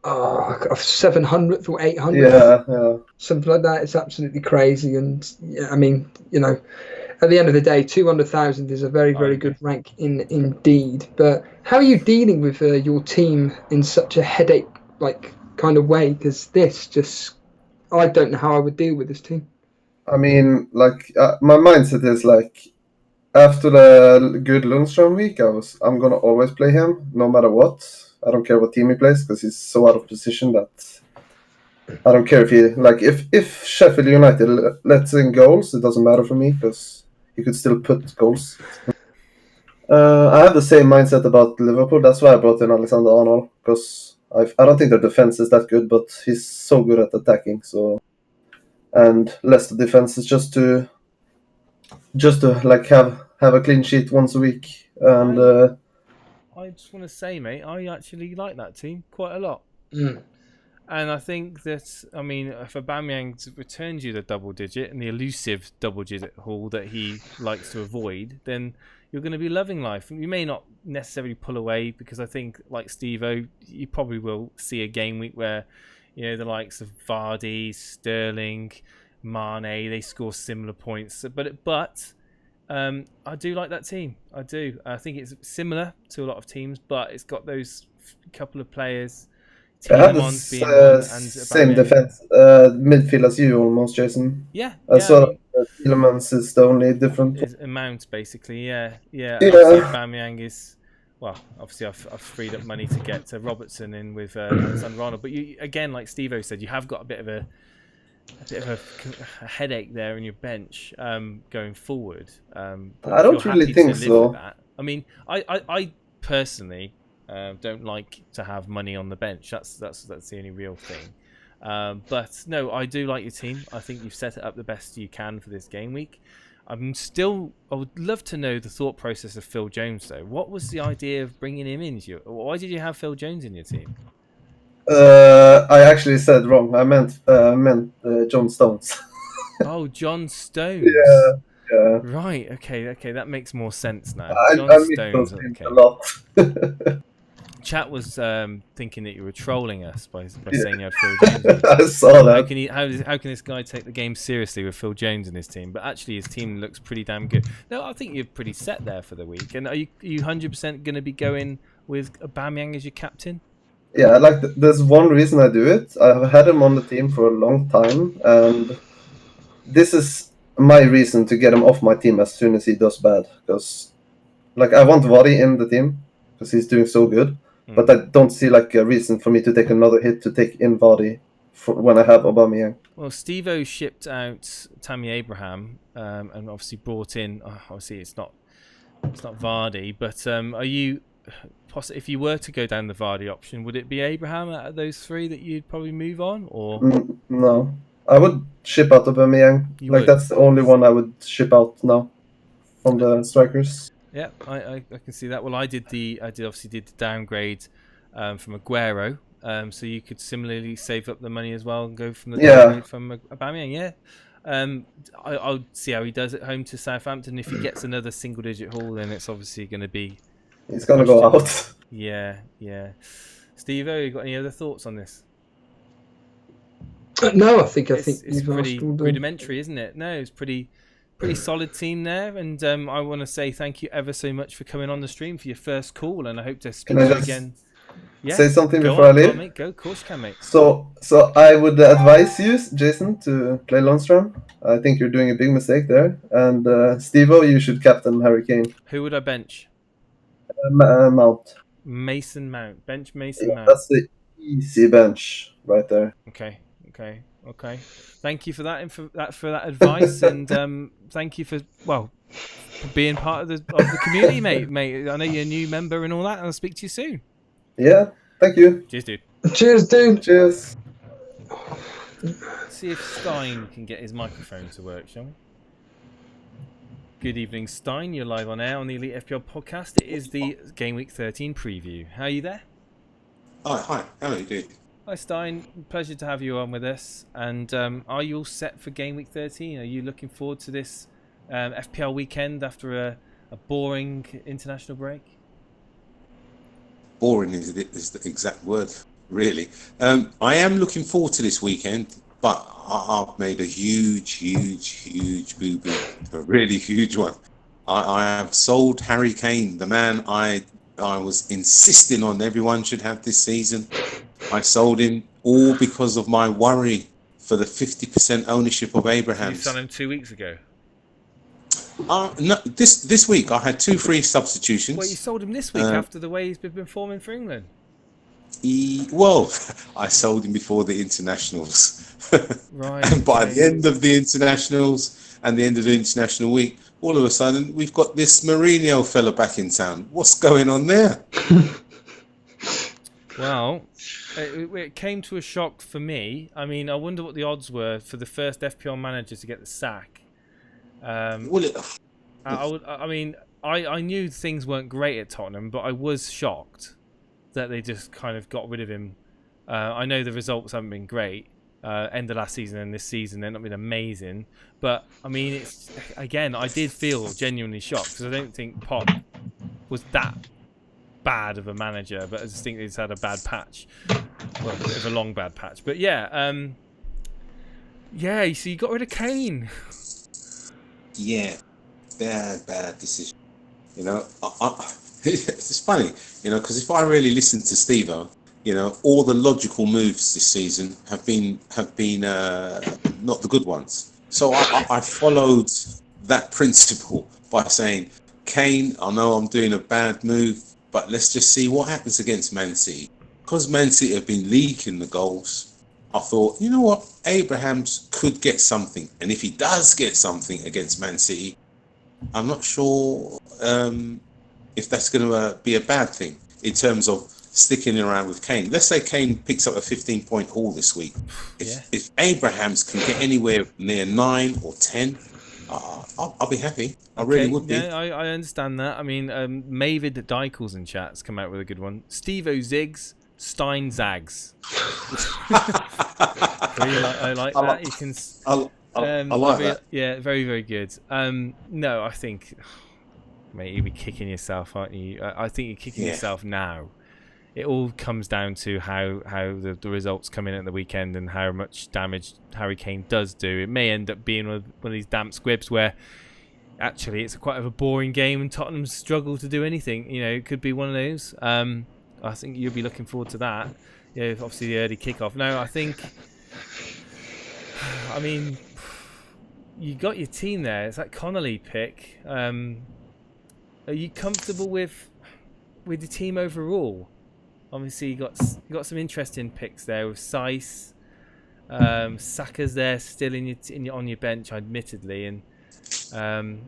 700th or 800th, yeah, something like that. It's absolutely crazy, and I mean, at the end of the day, 200,000 is a very, very good rank indeed. But how are you dealing with your team in such a headache kind of way? Because I don't know how I would deal with this team. I mean, my mindset is after the good Lundstrom week, I'm gonna always play him no matter what. I don't care what team he plays because he's so out of position that I don't care if he if Sheffield United lets in goals, it doesn't matter for me because he could still put goals. I have the same mindset about Liverpool. That's why I brought in Alexander Arnold, because I don't think their defense is that good, but he's so good at attacking. So, and Leicester defense is just to have a clean sheet once a week. And I just want to say, mate, I actually like that team quite a lot. And I think that, I mean, if Aubameyang returns you the double digit and the elusive double digit haul that he likes to avoid, then you're going to be loving life. You may not necessarily pull away, because I think, like Steve-O, you probably will see a game week where, the likes of Vardy, Sterling, Mane, they score similar points. But I do like that team. I do. I think it's similar to a lot of teams, but it's got those couple of players. I have the same defense midfield as you almost, Jason. Yeah. Tielemans is the only different. Is amount basically, yeah. Obviously, Aubameyang is obviously I've freed up money to get Robertson in with Alexander Arnold. But you, again, like Steve-O said, you have got a bit of a headache there in your bench going forward. I don't really think so. I mean, I personally don't like to have money on the bench. That's the only real thing. But no, I do like your team. I think you've set it up the best you can for this game week. I would love to know the thought process of Phil Jones, though. What was the idea of bringing him in? Why did you have Phil Jones in your team? I actually said wrong. I meant John Stones. Oh, John Stones. Yeah. Right. Okay. That makes more sense now. John Stones. Okay. A lot. Chat was thinking that you were trolling us by saying you had Phil Jones. I saw that. How can this guy take the game seriously with Phil Jones in his team? But actually, his team looks pretty damn good. No, I think you're pretty set there for the week. And are you 100% going to be going with Aubameyang as your captain? Yeah, there's one reason I do it. I've had him on the team for a long time, and this is my reason to get him off my team as soon as he does bad. Because, I want Vardy in the team because he's doing so good, but I don't see a reason for me to take another hit to take in Vardy when I have Aubameyang. Well, Steve-O shipped out Tammy Abraham, and obviously brought in. Obviously, it's not Vardy, but are you? If you were to go down the Vardy option, would it be Abraham out of those three that you'd probably move on, or no? I would ship out Aubameyang. That's the only one I would ship out now from the strikers. Yeah, I can see that. Well, I obviously did the downgrade from Aguero, so you could similarly save up the money as well and go from the downgrade from Aubameyang. Yeah, I'll see how he does at home to Southampton. If he gets another single-digit haul, then it's obviously going to be. He's going to go out. Yeah. Steve-O, you got any other thoughts on this? No, I think it's pretty rudimentary, isn't it? No, it's pretty solid team there, and I want to say thank you ever so much for coming on the stream for your first call, and I hope to speak to you again. Yeah, say something before I leave? Mate, go. Of course you can, mate. So I would advise you, Jason, to play Lundstrom. I think you're doing a big mistake there. And Steve-O, you should captain Harry Kane. Who would I bench? Mount. Mason Mount. Bench Mason Mount. That's the easy bench right there. Okay. Thank you for that advice, and thank you for being part of the community, mate. I know you're a new member and all that, and I'll speak to you soon. Yeah, thank you. Cheers, dude. Cheers, dude. Cheers. Let's see if Stein can get his microphone to work, shall we? Good evening, Stein. You're live on air on the Elite FPL podcast. It is the Gameweek 13 preview. How are you there? Hi. How are you doing? Hi, Stein. Pleasure to have you on with us. And are you all set for Gameweek 13? Are you looking forward to this FPL weekend after a boring international break? Boring is the exact word, really. I am looking forward to this weekend, but I've made a huge boo-boo, a really huge one. I have sold Harry Kane, the man I was insisting on everyone should have this season. I sold him all because of my worry for the 50% ownership of Abraham. You sold him 2 weeks ago? No, this week I had 2 free substitutions. Well, you sold him this week after the way he's been performing for England. I sold him before the internationals. Right. And by the end of the internationals and the end of the international week, all of a sudden we've got this Mourinho fella back in town. What's going on there? Well, it came to a shock for me. I mean, I wonder what the odds were for the first FPL manager to get the sack. I knew things weren't great at Tottenham, but I was shocked that they just kind of got rid of him. I know the results haven't been great. End of last season and this season, they've not been amazing. But, I mean, I did feel genuinely shocked because I don't think Pop was that bad of a manager, but I just think he's had a bad patch. Well, a bit of a long bad patch. But, so you got rid of Kane. Yeah, bad decision. You know, it's funny, because if I really listen to Steve-O, all the logical moves this season have been not the good ones. So I followed that principle by saying, Kane, I know I'm doing a bad move, but let's just see what happens against Man City. Because Man City have been leaking the goals, I thought, you know what, Abrahams could get something. And if he does get something against Man City, I'm not sure if that's going to be a bad thing in terms of sticking around with Kane. Let's say Kane picks up a 15-point haul this week. If Abrahams can get anywhere near 9 or 10, I'll be happy. I really would be. Yeah, I understand that. I mean, Mavid Dykels in chat's come out with a good one. Steve-O Ziggs, Stein Zags. I like that. You can. I like that. Yeah, very, very good. No, I think, mate, you'll be kicking yourself, aren't you? I think you're kicking yourself now. It all comes down to how the results come in at the weekend and how much damage Harry Kane does do. It may end up being one of these damp squibs where actually it's quite a boring game and Tottenham struggle to do anything. It could be one of those. I think you'll be looking forward to that. Obviously the early kickoff. No, I mean, you got your team there. It's that Connolly pick. Are you comfortable with the team overall? Obviously, you got some interesting picks there with Saiss. Saka's there still on your bench, admittedly. And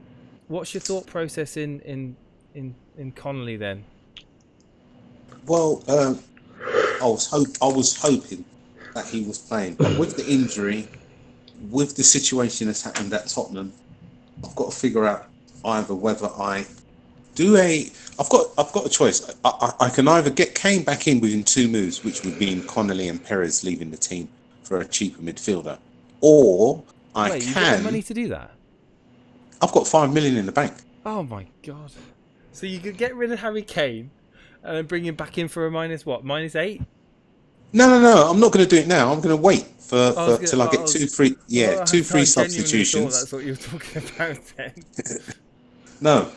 what's your thought process in Connolly then? Well, I was hoping that he was playing, but with the injury, with the situation that's happened at Tottenham, I've got to figure out either whether I do I've got a choice. I can either get Kane back in within 2 moves, which would mean Connolly and Perez leaving the team for a cheaper midfielder, or I Wait, you've got the can. money to do that? I've got 5 million in the bank. Oh my god! So you could get rid of Harry Kane and then bring him back in for a -8? No. I'm not going to do it now. I'm going to wait till I get two free substitutions. That's what you were talking about then. No,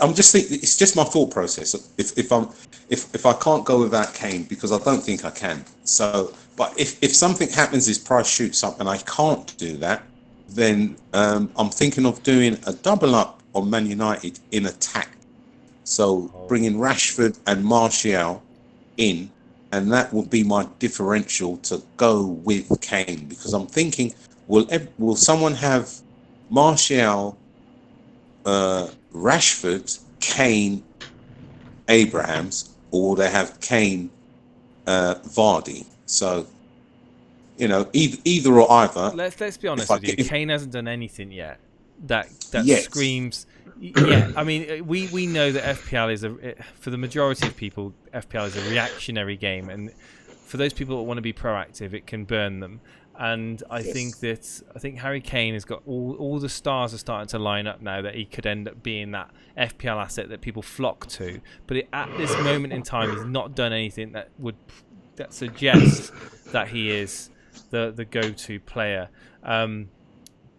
I'm just thinking. It's just my thought process. If I can't go without Kane, because I don't think I can. So, but if something happens, this price shoots up, and I can't do that, then I'm thinking of doing a double up on Man United in attack. So bringing Rashford and Martial in, and that will be my differential to go with Kane, because I'm thinking, will someone have Martial, Rashford, Kane, Abrahams, or will they have Kane, Vardy? So, either or either. Let's be honest with you. Kane hasn't done anything yet that Yes. screams. Yeah, I mean, we know that FPL is for the majority of people, FPL is a reactionary game, and for those people that want to be proactive, it can burn them. And I think Harry Kane has got all the stars are starting to line up now that he could end up being that FPL asset that people flock to. But at this moment in time, he's not done anything that suggests that he is the go-to player.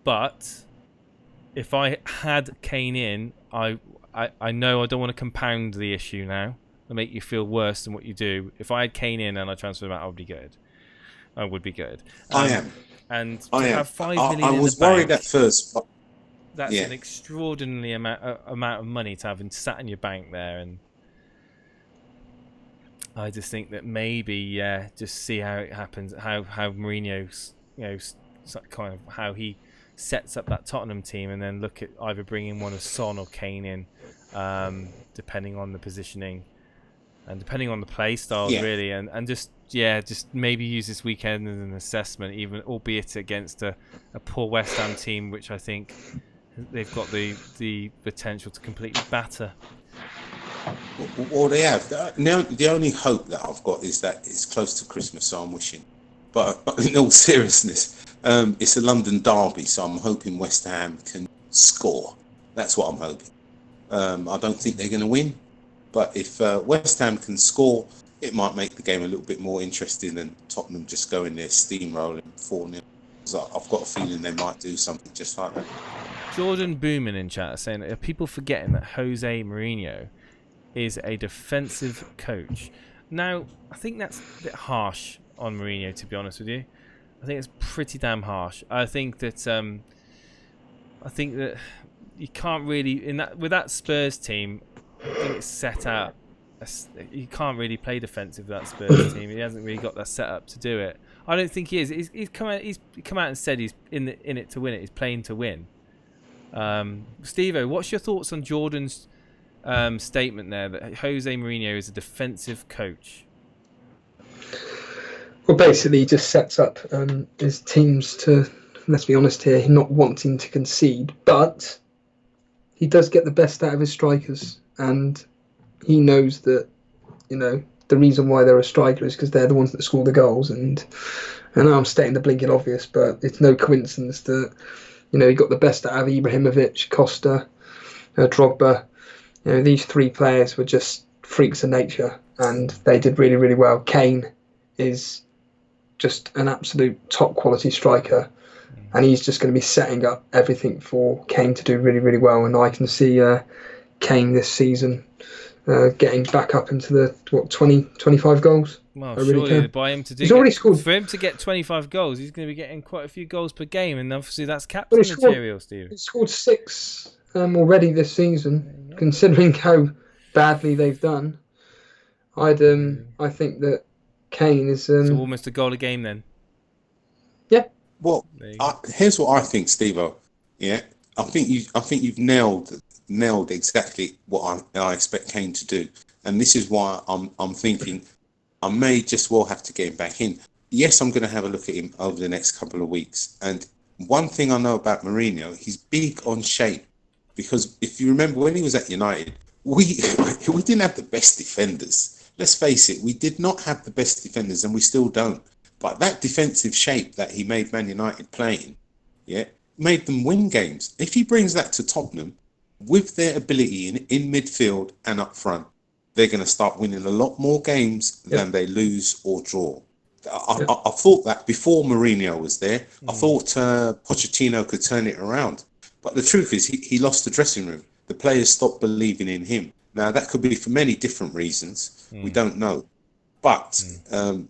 But if I had Kane in, I know I don't want to compound the issue now and make you feel worse than what you do. If I had Kane in and I transferred him out, I would be good. I would be good. I am. And to have 5 million I was in the worried bank, at first. But that's an extraordinary amount of money to have sat in your bank there. And I just think that maybe, just see how it happens, how Mourinho's, kind of how he sets up that Tottenham team, and then look at either bringing one of Son or Kane in, depending on the positioning and depending on the play styles, really, and just maybe use this weekend as an assessment, even albeit against a poor West Ham team, which I think they've got the potential to completely batter. Well, they have. Now, the only hope that I've got is that it's close to Christmas, so I'm wishing. But in all seriousness, it's a London derby, so I'm hoping West Ham can score. That's what I'm hoping. I don't think they're going to win, but if West Ham can score, it might make the game a little bit more interesting than Tottenham just going there steamrolling 4-0. So I've got a feeling they might do something just like that. Jordan Boomin in chat saying, are people forgetting that Jose Mourinho is a defensive coach? Now, I think that's a bit harsh on Mourinho, to be honest with you. I think it's pretty damn harsh. I think that you can't really with that Spurs team. I think it's set out. You can't really play defensive with that Spurs team. He hasn't really got that set up to do it. I don't think he is. He's come out and said he's in it to win it. He's playing to win. Steve-O, what's your thoughts on Jordan's statement there that Jose Mourinho is a defensive coach? Well, basically, he just sets up his teams to, let's be honest here, not wanting to concede, but he does get the best out of his strikers, and he knows that, the reason why they're a striker is because they're the ones that score the goals, and I know I'm stating the blinking obvious, but it's no coincidence that, he got the best out of Ibrahimovic, Costa, Drogba. These 3 players were just freaks of nature, and they did really, really well. Kane is just an absolute top quality striker, and he's just going to be setting up everything for Kane to do really, really well. And I can see Kane this season getting back up into the 20-25 goals. Well, I really surely can. by him to do, He's already scored. For him to get 25 goals, he's going to be getting quite a few goals per game, and obviously that's captain material, Steve. He scored 6 already this season. Considering how badly they've done, I think that Kane is so almost a goal a game then. Yeah. Well, here's what I think, Steve-O. Yeah, I think you've nailed exactly what I expect Kane to do, and this is why I'm thinking I may just well have to get him back in. Yes, I'm going to have a look at him over the next couple of weeks. And one thing I know about Mourinho, he's big on shape, because if you remember when he was at United, we didn't have the best defenders. Let's face it, we did not have the best defenders, and we still don't. But that defensive shape that he made Man United playing yeah, made them win games. If he brings that to Tottenham, with their ability in midfield and up front, they're going to start winning a lot more games than they lose or draw. I thought that before Mourinho was there. I thought Pochettino could turn it around. But the truth is, he lost the dressing room. The players stopped believing in him. Now, that could be for many different reasons. We don't know. But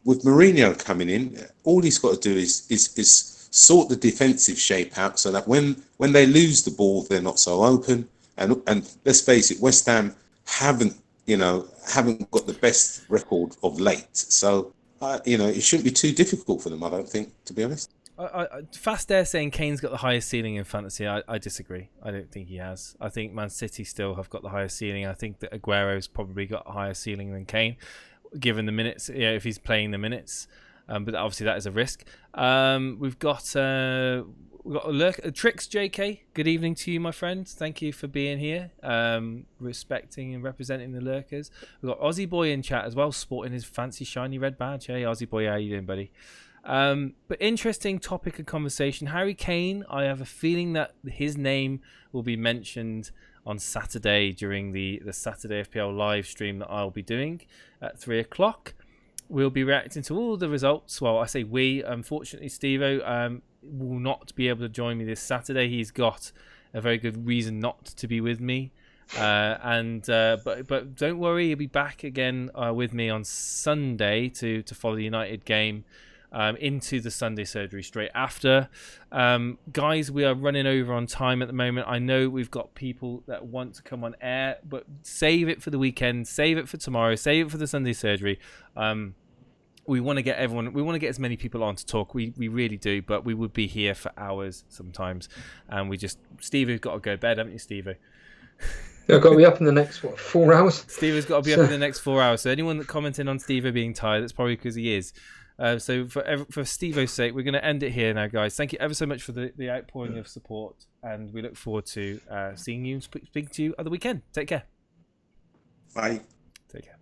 with Mourinho coming in, all he's got to do is sort the defensive shape out so that when they lose the ball, they're not so open. And let's face it, West Ham haven't got the best record of late. So, it shouldn't be too difficult for them, I don't think, to be honest. Fast Air saying Kane's got the highest ceiling in fantasy. I disagree. I don't think he has. I think Man City still have got the highest ceiling. I think that Aguero's probably got a higher ceiling than Kane, given the minutes, if he's playing the minutes. But obviously that is a risk. We've got a Trix JK. Good evening to you, my friend. Thank you for being here, respecting and representing the lurkers. We've got Aussie Boy in chat as well, sporting his fancy shiny red badge. Hey, Aussie Boy, how you doing, buddy? But interesting topic of conversation. Harry Kane, I have a feeling that his name will be mentioned on Saturday during the Saturday FPL live stream that I'll be doing at 3 o'clock. We'll be reacting to all the results. Well, I say we. Unfortunately, Steve-O will not be able to join me this Saturday. He's got a very good reason not to be with me. But don't worry, he'll be back again with me on Sunday to follow the United game. Into the Sunday surgery straight after. Guys, we are running over on time at the moment. I know we've got people that want to come on air, but save it for the weekend, save it for tomorrow, save it for the Sunday surgery. We want to get as many people on to talk. We really do, but we would be here for hours sometimes. And Steve-O's got to go to bed, haven't you, Steve-O? I've got to be up in the next 4 hours. Steve-O's got to be up in the next 4 hours. So anyone that commented on Steve-O being tired, that's probably because he is. So for Steve-O's sake, we're going to end it here now, guys. Thank you ever so much for the outpouring of support, and we look forward to seeing you and speaking to you at the weekend. Take care. Bye. Take care.